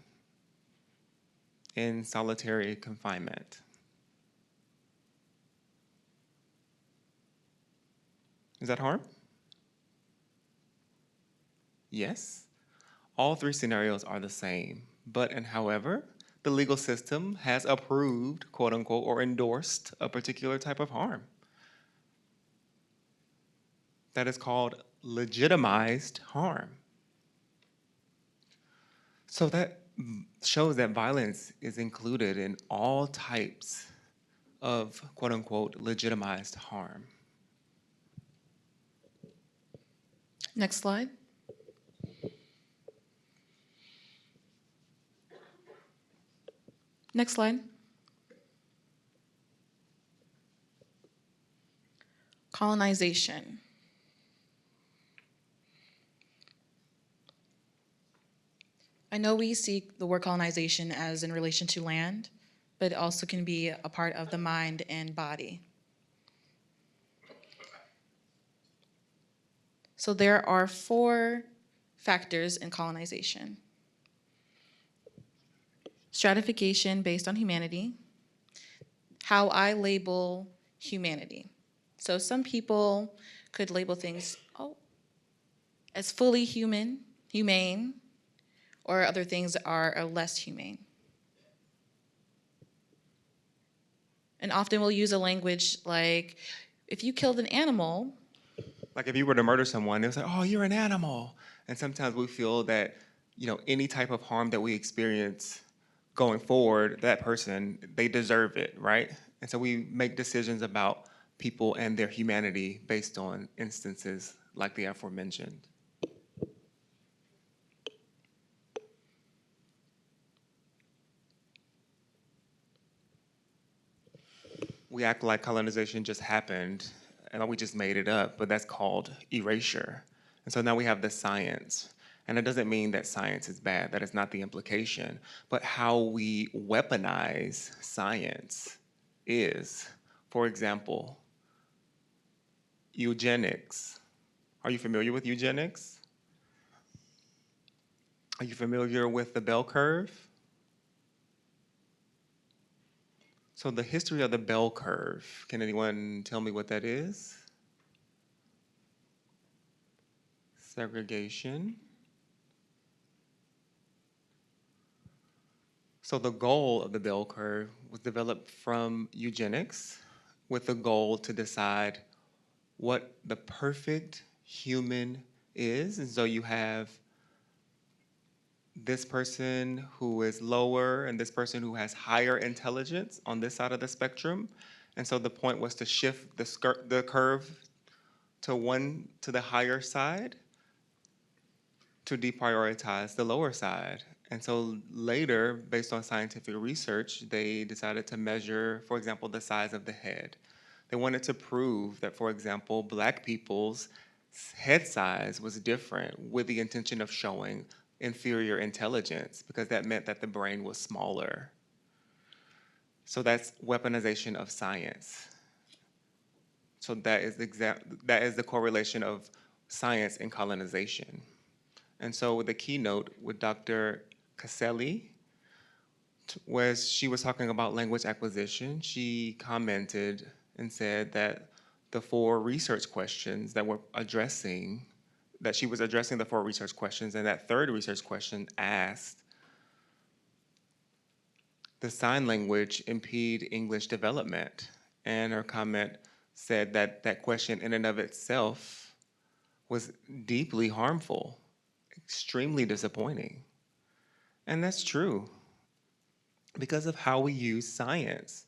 in solitary confinement. Is that harm? Yes. All 3 scenarios are the same, but and however, the legal system has approved, quote unquote, or endorsed a particular type of harm. That is called legitimized harm. So that shows that violence is included in all types of, quote unquote, legitimized harm. Next slide. Next slide. Colonization. I know we see the word colonization as in relation to land, but it also can be a part of the mind and body. So there are 4 factors in colonization. Stratification based on humanity, how I label humanity. So some people could label things as fully humane, or other things are less humane. And often we'll use a language like, if you killed an animal, Like if you were to murder someone, they'll say, "Oh, you're an animal." And sometimes we feel that, any type of harm that we experience going forward, that person, they deserve it, right? And so we make decisions about people and their humanity based on instances like the aforementioned. We act like colonization just happened and we just made it up, but that's called erasure. And so now we have the science. And it doesn't mean that science is bad, that is not the implication, but how we weaponize science is. For example, eugenics. Are you familiar with eugenics? Are you familiar with the bell curve? So the history of the bell curve, can anyone tell me what that is? Segregation. So the goal of the bell curve was developed from eugenics with the goal to decide what the perfect human is. And so you have this person who is lower and this person who has higher intelligence on this side of the spectrum. And so the point was to shift the curve to the higher side to deprioritize the lower side. And so later, based on scientific research, they decided to measure, for example, the size of the head. They wanted to prove that, for example, Black people's head size was different with the intention of showing inferior intelligence because that meant that the brain was smaller. So that's weaponization of science. So that is the correlation of science and colonization. And so the keynote with Dr. Caselli, where she was talking about language acquisition, she commented and said that the 4 research questions that she was addressing the 4 research questions, and that 3rd research question asked, does sign language impede English development? And her comment said that that question in and of itself was deeply harmful, extremely disappointing. And that's true because of how we use science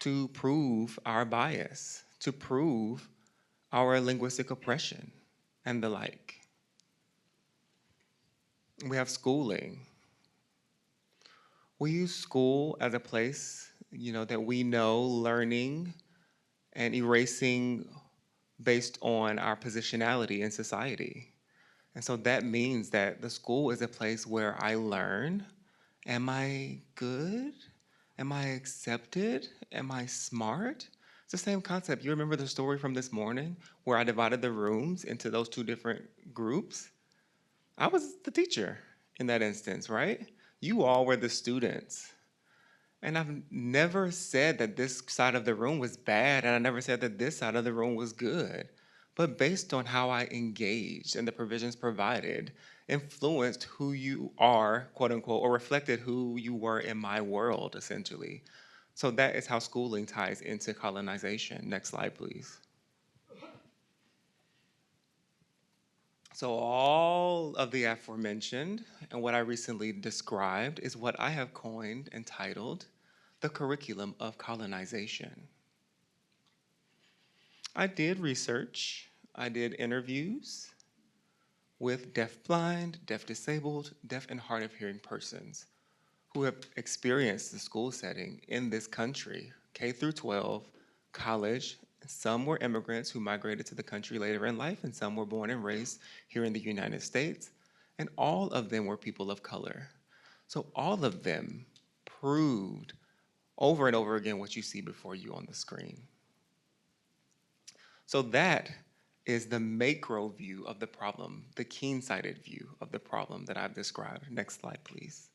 to prove our bias, to prove our linguistic oppression, and the like. We have schooling. We use school as a place, that we know learning and erasing based on our positionality in society. And so that means that the school is a place where I learn. Am I good? Am I accepted? Am I smart? It's the same concept. You remember the story from this morning where I divided the rooms into those 2 different groups? I was the teacher in that instance, right? You all were the students. And I've never said that this side of the room was bad, and I never said that this side of the room was good. But based on how I engaged and the provisions provided, influenced who you are, quote unquote, or reflected who you were in my world, essentially. So that is how schooling ties into colonization. Next slide, please. So all of the aforementioned and what I recently described is what I have coined and titled the curriculum of colonization. I did research, I did interviews with deafblind, deaf disabled, deaf and hard of hearing persons who have experienced the school setting in this country, K through 12, college. Some were immigrants who migrated to the country later in life, and some were born and raised here in the United States. And all of them were people of color. So all of them proved over and over again what you see before you on the screen. So that is the macro view of the problem, the keen-sighted view of the problem that I've described. Next slide, please.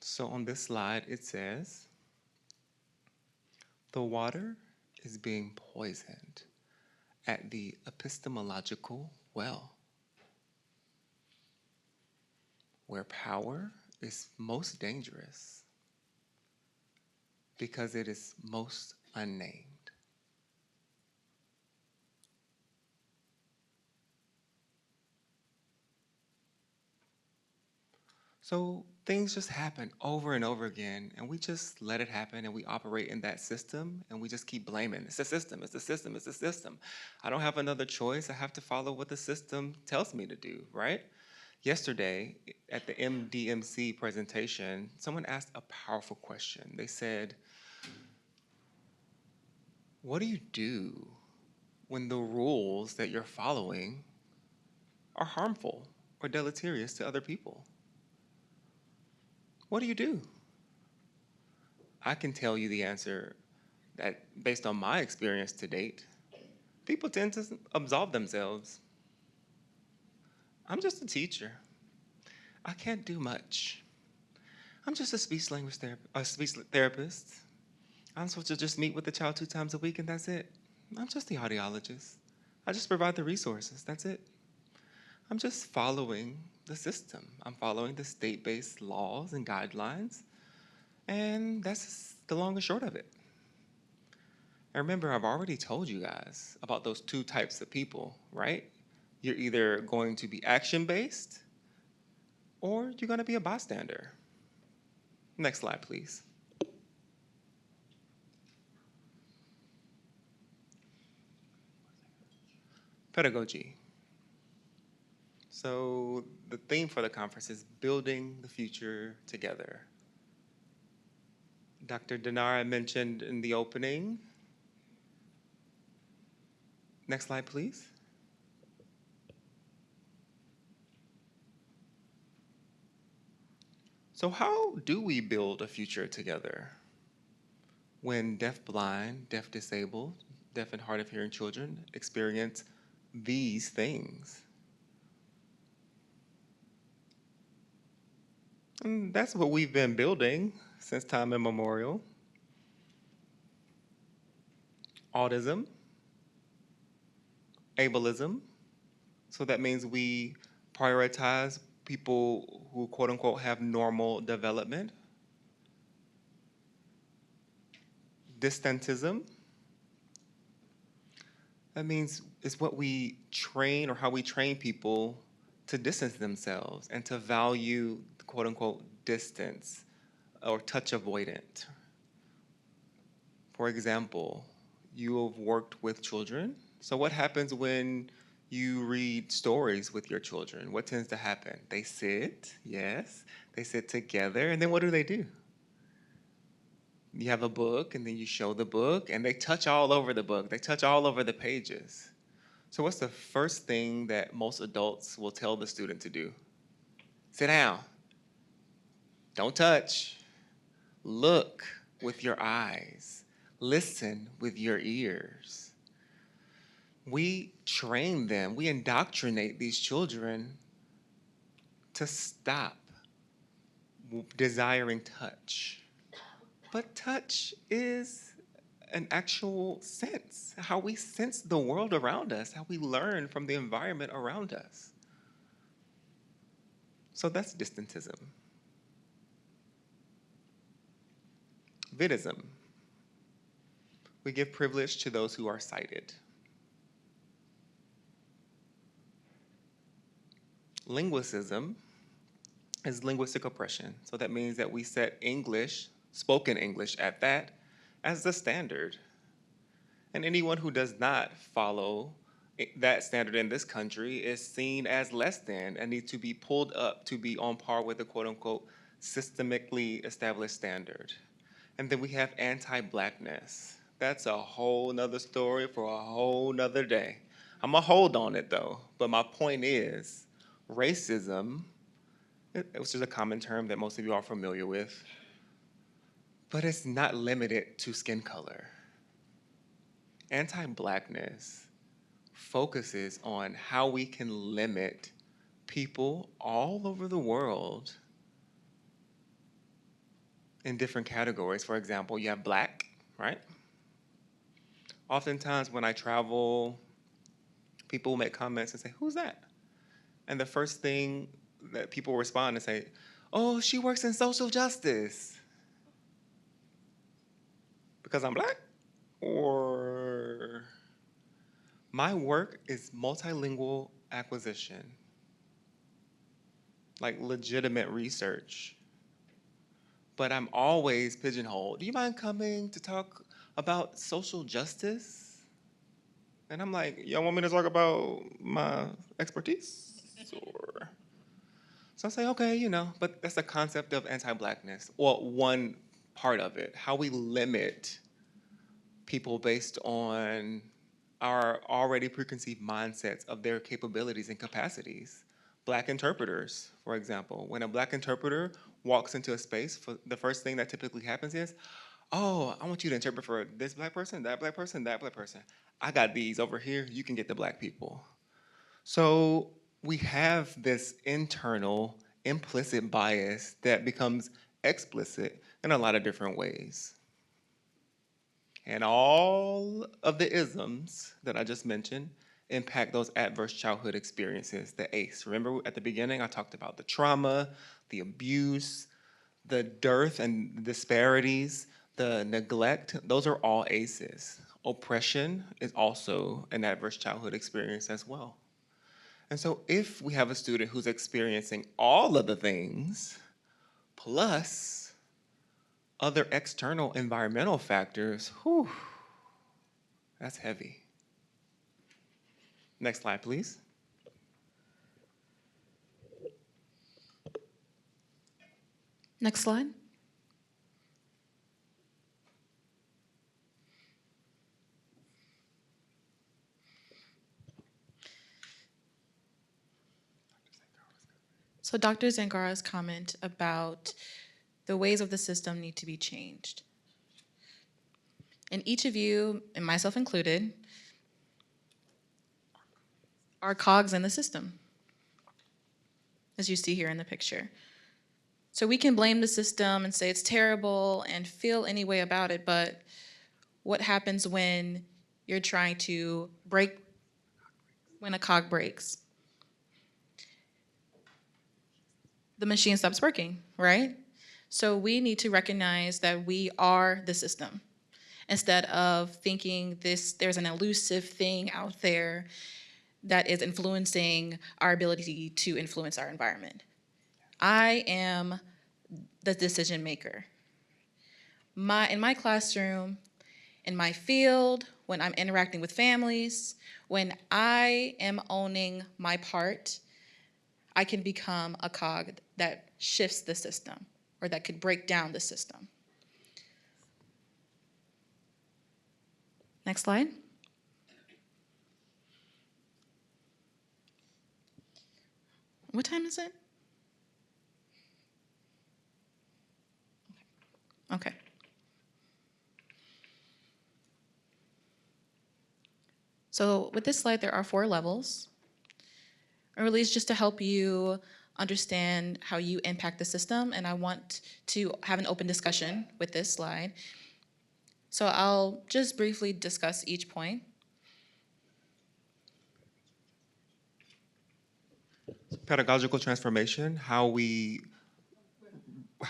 So on this slide, it says, the water is being poisoned at the epistemological well, where power is most dangerous because it is most unnamed. So things just happen over and over again, and we just let it happen, and we operate in that system, and we just keep blaming. It's the system, it's the system, it's the system. I don't have another choice. I have to follow what the system tells me to do, right? Yesterday, at the MDMC presentation, someone asked a powerful question. They said, what do you do when the rules that you're following are harmful or deleterious to other people? What do you do? I can tell you the answer that, based on my experience to date, people tend to absolve themselves. I'm just a teacher. I can't do much. I'm just a speech therapist. I'm supposed to just meet with the child 2 times a week and that's it. I'm just the audiologist. I just provide the resources, that's it. I'm just following the system. I'm following the state-based laws and guidelines, and that's the long and short of it. And remember, I've already told you guys about those 2 types of people, right? You're either going to be action-based or you're gonna be a bystander. Next slide, please. Pedagogy. So the theme for the conference is building the future together. Dr. Denara mentioned in the opening. Next slide, please. So how do we build a future together when deaf-blind, deaf-disabled, deaf and hard-of-hearing children experience these things? And that's what we've been building since time immemorial. Autism, ableism. So that means we prioritize people who, quote unquote, have normal development. Distantism. That means it's what we train or how we train people to distance themselves and to value, quote unquote, distance or touch avoidant. For example, you have worked with children. So what happens when you read stories with your children? What tends to happen? They sit, yes, they sit together, and then what do? You have a book, and then you show the book, and they touch all over the book. They touch all over the pages. So what's the first thing that most adults will tell the student to do? Sit down. Don't touch. Look with your eyes. Listen with your ears. We train them, we indoctrinate these children to stop desiring touch. But touch is an actual sense, how we sense the world around us, how we learn from the environment around us. So that's distantism. Vidism. We give privilege to those who are sighted. Linguicism is linguistic oppression. So that means that we set English spoken English at that, as the standard. And anyone who does not follow that standard in this country is seen as less than and needs to be pulled up to be on par with the quote unquote systemically established standard. And then we have anti-blackness. That's a whole nother story for a whole nother day. I'm gonna hold on it though, but my point is racism, which is a common term that most of you are familiar with, but it's not limited to skin color. Anti-blackness focuses on how we can limit people all over the world in different categories. For example, you have black, right? Oftentimes when I travel, people make comments and say, "Who's that?" And the first thing that people respond and say, "Oh, she works in social justice." Because I'm black? Or my work is multilingual acquisition, like legitimate research. But I'm always pigeonholed. Do you mind coming to talk about social justice? And I'm like, y'all want me to talk about my expertise? Or so I say, okay, but that's the concept of anti-blackness. Well, one part of it, how we limit people based on our already preconceived mindsets of their capabilities and capacities. Black interpreters, for example. When a black interpreter walks into a space, the first thing that typically happens is, "Oh, I want you to interpret for this black person, that black person, that black person. I got these over here, you can get the black people." So we have this internal implicit bias that becomes explicit in a lot of different ways. And all of the isms that I just mentioned impact those adverse childhood experiences, the ACE. Remember at the beginning, I talked about the trauma, the abuse, the dearth and disparities, the neglect. Those are all ACEs. Oppression is also an adverse childhood experience as well. And so if we have a student who's experiencing all of the things, plus other external environmental factors, whew, that's heavy. Next slide, please. Next slide. So Dr. Zangara's comment about the ways of the system need to be changed. And each of you, and myself included, are cogs in the system, as you see here in the picture. So we can blame the system and say it's terrible and feel any way about it, but what happens when you're trying to when a cog breaks? The machine stops working, right? So we need to recognize that we are the system instead of thinking there's an elusive thing out there that is influencing our ability to influence our environment. I am the decision maker. In my classroom, in my field, when I'm interacting with families, when I am owning my part, I can become a cog that shifts the system or that could break down the system. Next slide. What time is it? Okay. So with this slide, there are 4 levels. And really, it's just to help you understand how you impact the system, and I want to have an open discussion with this slide. So I'll just briefly discuss each point. Pedagogical transformation, how we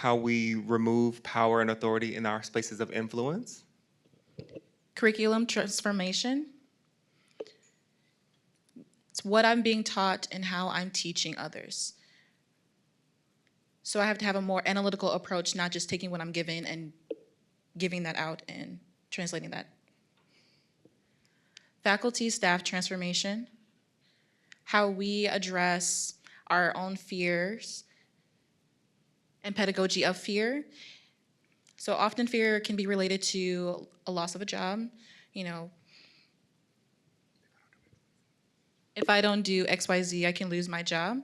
remove power and authority in our spaces of influence. Curriculum transformation. It's what I'm being taught and how I'm teaching others. So I have to have a more analytical approach, not just taking what I'm given and giving that out and translating that. Faculty staff transformation, how we address our own fears and pedagogy of fear. So often fear can be related to a loss of a job. You know, if I don't do XYZ, I can lose my job.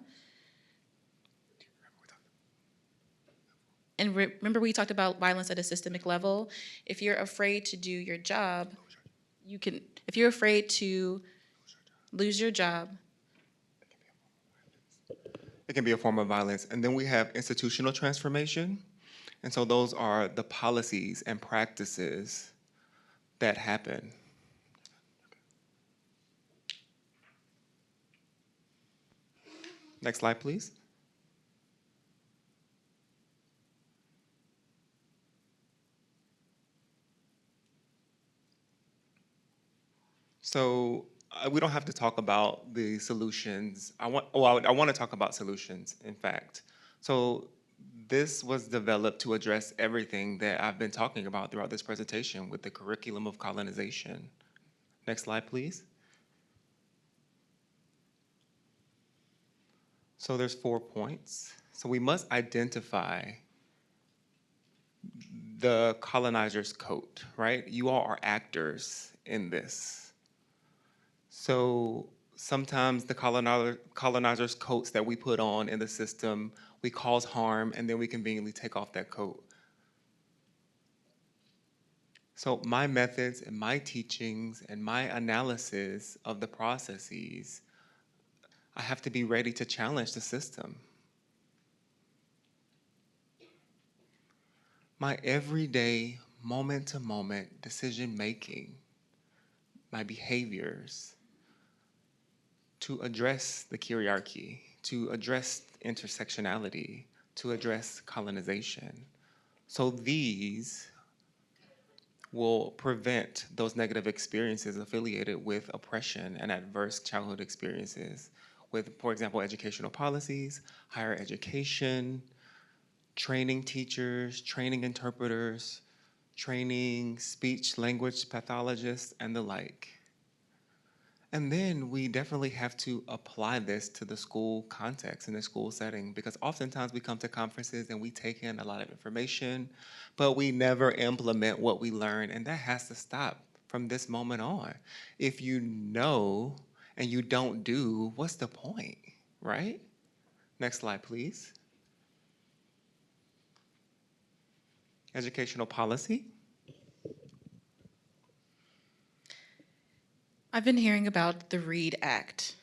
And remember we talked about violence at a systemic level. If you're afraid to do your job, if you're afraid to lose your job. It can be a form of violence. And then we have institutional transformation. And so those are the policies and practices that happen. Next slide, please. So we don't have to talk about the solutions. I want to talk about solutions, in fact. So this was developed to address everything that I've been talking about throughout this presentation with the curriculum of colonization. Next slide, please. So there's 4 points. So we must identify the colonizer's coat, right? You all are actors in this. So sometimes the colonizer's coats that we put on in the system, we cause harm, and then we conveniently take off that coat. So my methods and my teachings and my analysis of the processes, I have to be ready to challenge the system. My everyday, moment-to-moment decision-making, my behaviors, to address the hierarchy, to address intersectionality, to address colonization. So these will prevent those negative experiences affiliated with oppression and adverse childhood experiences with, for example, educational policies, higher education, training teachers, training interpreters, training speech language pathologists, and the like. And then we definitely have to apply this to the school context and the school setting, because oftentimes we come to conferences and we take in a lot of information, but we never implement what we learn, and that has to stop from this moment on. If you know and you don't do, what's the point, right? Next slide, please. Educational policy. I've been hearing about the READ Act.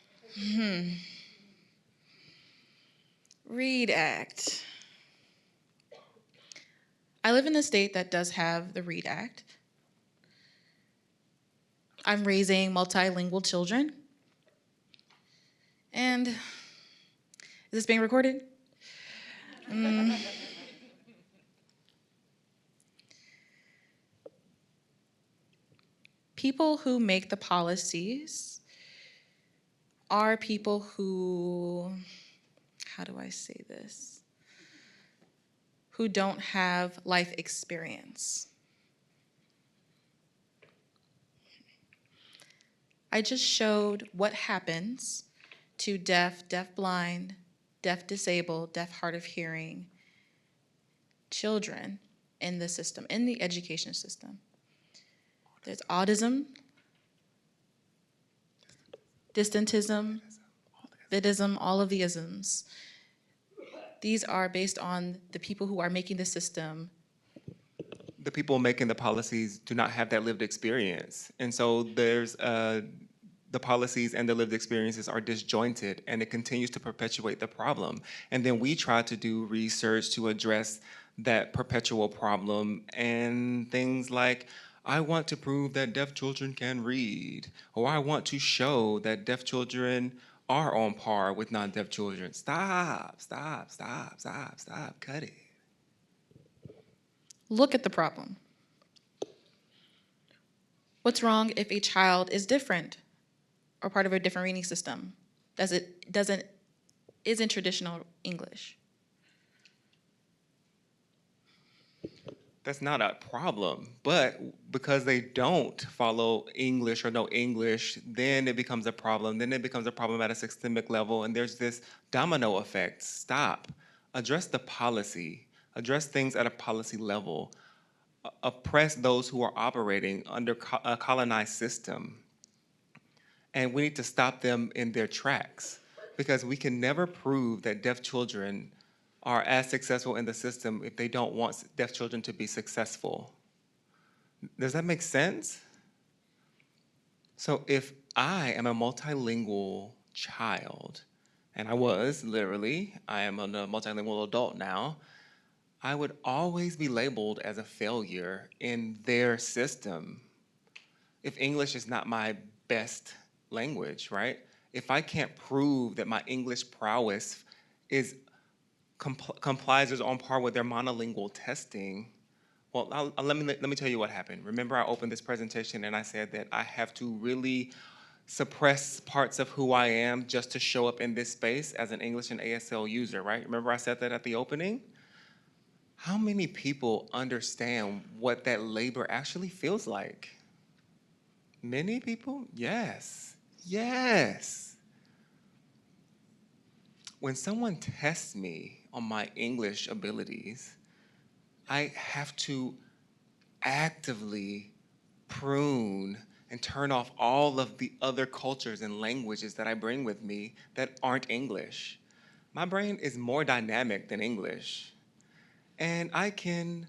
READ Act. I live in a state that does have the READ Act. I'm raising multilingual children. And is this being recorded? People who make the policies are people who, how do I say this? Who don't have life experience. I just showed what happens to deaf, deafblind, deaf disabled, deaf hard of hearing children in the system, in the education system. There's autism, distantism, vidism, all of the isms. These are based on the people who are making the system. The people making the policies do not have that lived experience. And so there's the policies and the lived experiences are disjointed, and it continues to perpetuate the problem. And then we try to do research to address that perpetual problem, and things like, I want to prove that deaf children can read, or I want to show that deaf children are on par with non-deaf children. Stop, stop, stop, stop, stop, cut it. Look at the problem. What's wrong if a child is different or part of a different reading system? Isn't traditional English? That's not a problem. But because they don't follow English or know English, then it becomes a problem. Then it becomes a problem at a systemic level, and there's this domino effect. Stop. Address the policy. Address things at a policy level. Oppress those who are operating under a colonized system. And we need to stop them in their tracks because we can never prove that deaf children are as successful in the system if they don't want deaf children to be successful. Does that make sense? So if I am a multilingual child, and I was literally, I am a multilingual adult now, I would always be labeled as a failure in their system if English is not my best language, right? If I can't prove that my English prowess is complies or is on par with their monolingual testing, well, let me tell you what happened. Remember, I opened this presentation and I said that I have to really suppress parts of who I am just to show up in this space as an English and ASL user, right? Remember I said that at the opening? How many people understand what that labor actually feels like? Many people? Yes. Yes. When someone tests me on my English abilities, I have to actively prune and turn off all of the other cultures and languages that I bring with me that aren't English. My brain is more dynamic than English, and I can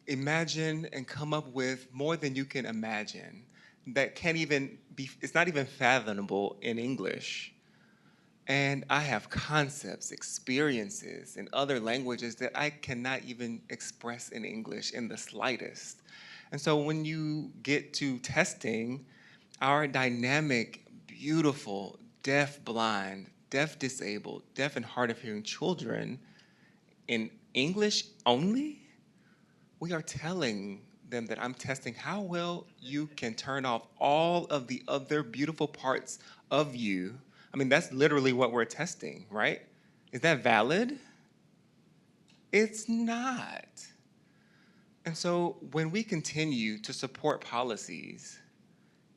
imagine and come up with more than you can imagine that can't even be, it's not even fathomable in English. And I have concepts, experiences in other languages that I cannot even express in English in the slightest. And so when you get to testing our dynamic, beautiful, deaf blind, deaf disabled, deaf and hard of hearing children in English only, we are telling them that I'm testing how well you can turn off all of the other beautiful parts of you. I mean, that's literally what we're testing, right? Is that valid? It's not. And so when we continue to support policies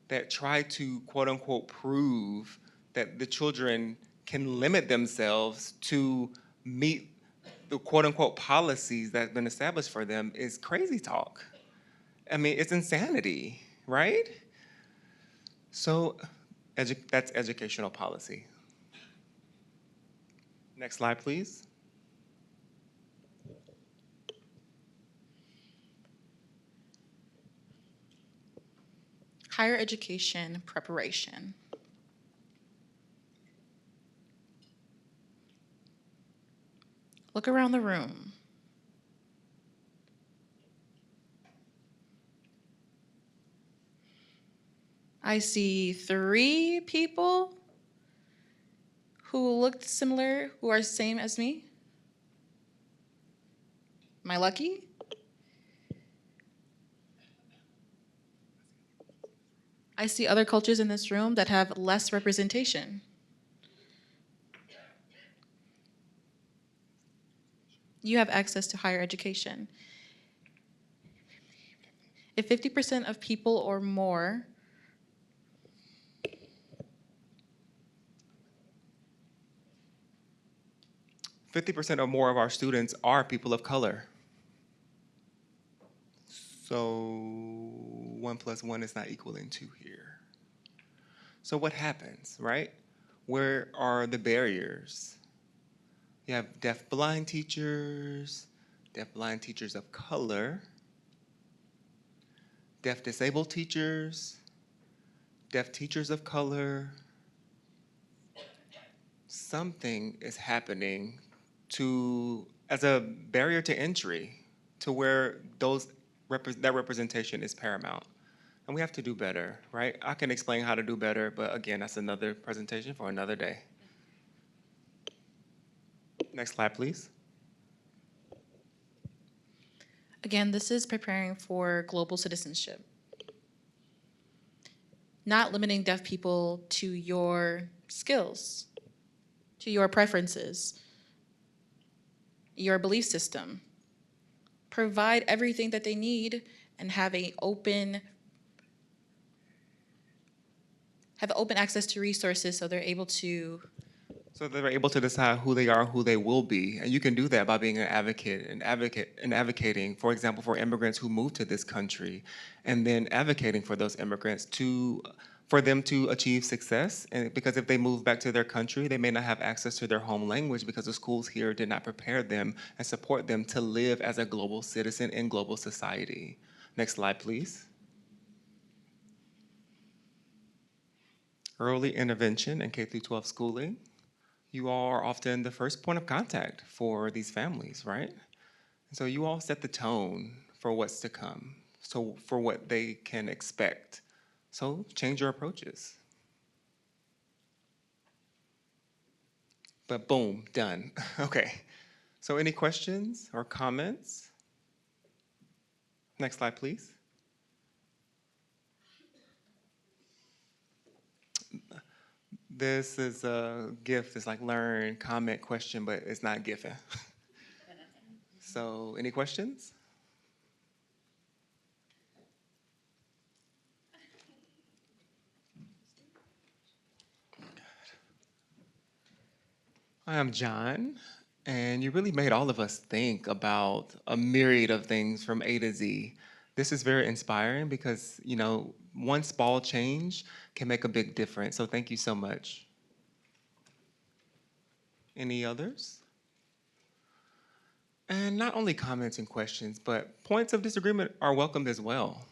that try to quote unquote prove that the children can limit themselves to meet the quote unquote policies that have been established for them is crazy talk. I mean, it's insanity, right? So that's educational policy. Next slide, please. Higher education preparation. Look around the room. I see 3 people who looked similar, who are same as me. Am I lucky? I see other cultures in this room that have less representation. You have access to higher education. If 50% of people or more 50% or more of our students are people of color. So 1 plus 1 is not equaling 2 here. So what happens, right? Where are the barriers? You have deaf-blind teachers of color, deaf-disabled teachers, deaf teachers of color. Something is happening as a barrier to entry to where that representation is paramount. And we have to do better, right? I can explain how to do better, but again, that's another presentation for another day. Next slide, please. Again, this is preparing for global citizenship. Not limiting deaf people to your skills, to your preferences, your belief system. provide everything that they need and have open access to resources so they're able to. So they're able to decide who they are, who they will be. And you can do that by being an advocate and advocating, for example, for immigrants who move to this country, and then advocating for those immigrants for them to achieve success. And because if they move back to their country, they may not have access to their home language because the schools here did not prepare them and support them to live as a global citizen in global society. Next slide, please. Early intervention and K-12 schooling. You all are often the first point of contact for these families, right? So you all set the tone for what's to come, so for what they can expect. So change your approaches. But boom, done. Okay. So any questions or comments? Next slide, please. This is a GIF. It's like learn, comment, question, but it's not GIFing. So any questions? I am John, and you really made all of us think about a myriad of things from A to Z. This is very inspiring because, one small change can make a big difference. So thank you so much. Any others? And not only comments and questions, but points of disagreement are welcomed as well.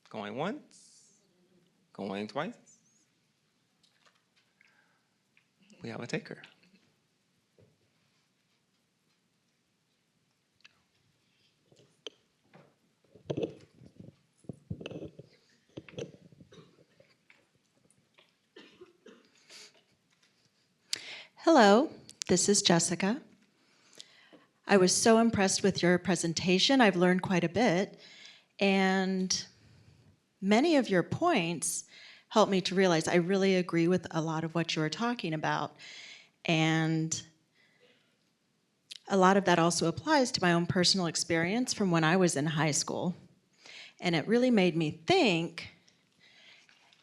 Going once, going twice. We have a taker. Hello, this is Jessica. I was so impressed with your presentation. I've learned quite a bit, and many of your points helped me to realize I really agree with a lot of what you were talking about. And a lot of that also applies to my own personal experience from when I was in high school. And it really made me think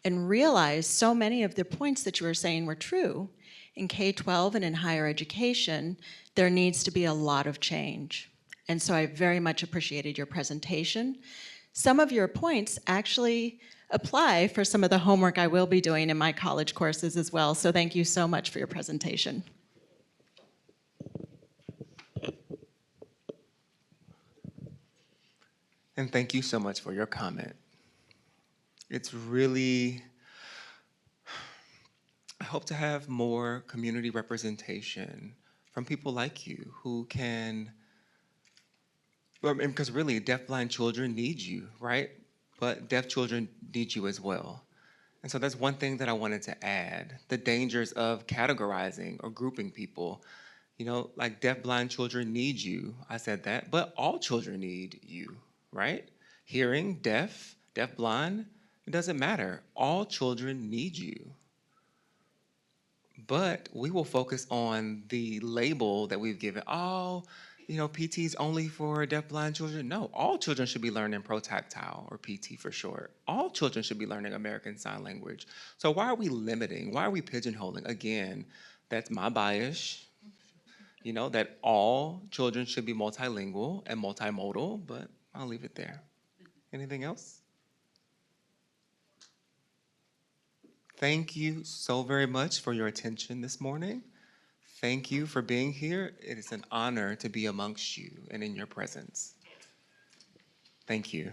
and realize so many of the points that you were saying were true. In K-12 and in higher education, there needs to be a lot of change. And so I very much appreciated your presentation. Some of your points actually apply for some of the homework I will be doing in my college courses as well. So thank you so much for your presentation. And thank you so much for your comment. It's really, I hope to have more community representation from people like you who can, because really deafblind children need you, right? But deaf children need you as well. And so that's one thing that I wanted to add, the dangers of categorizing or grouping people. Like deafblind children need you, I said that, but all children need you, right? Hearing, deafblind, it doesn't matter. All children need you. But we will focus on the label that we've given. Oh, PT's only for deafblind children. No, all children should be learning protactile, or PT for short. All children should be learning American Sign Language. So why are we limiting? Why are we pigeonholing? Again, that's my bias. That all children should be multilingual and multimodal, but I'll leave it there. Anything else? Thank you so very much for your attention this morning. Thank you for being here. It is an honor to be amongst you and in your presence. Thank you.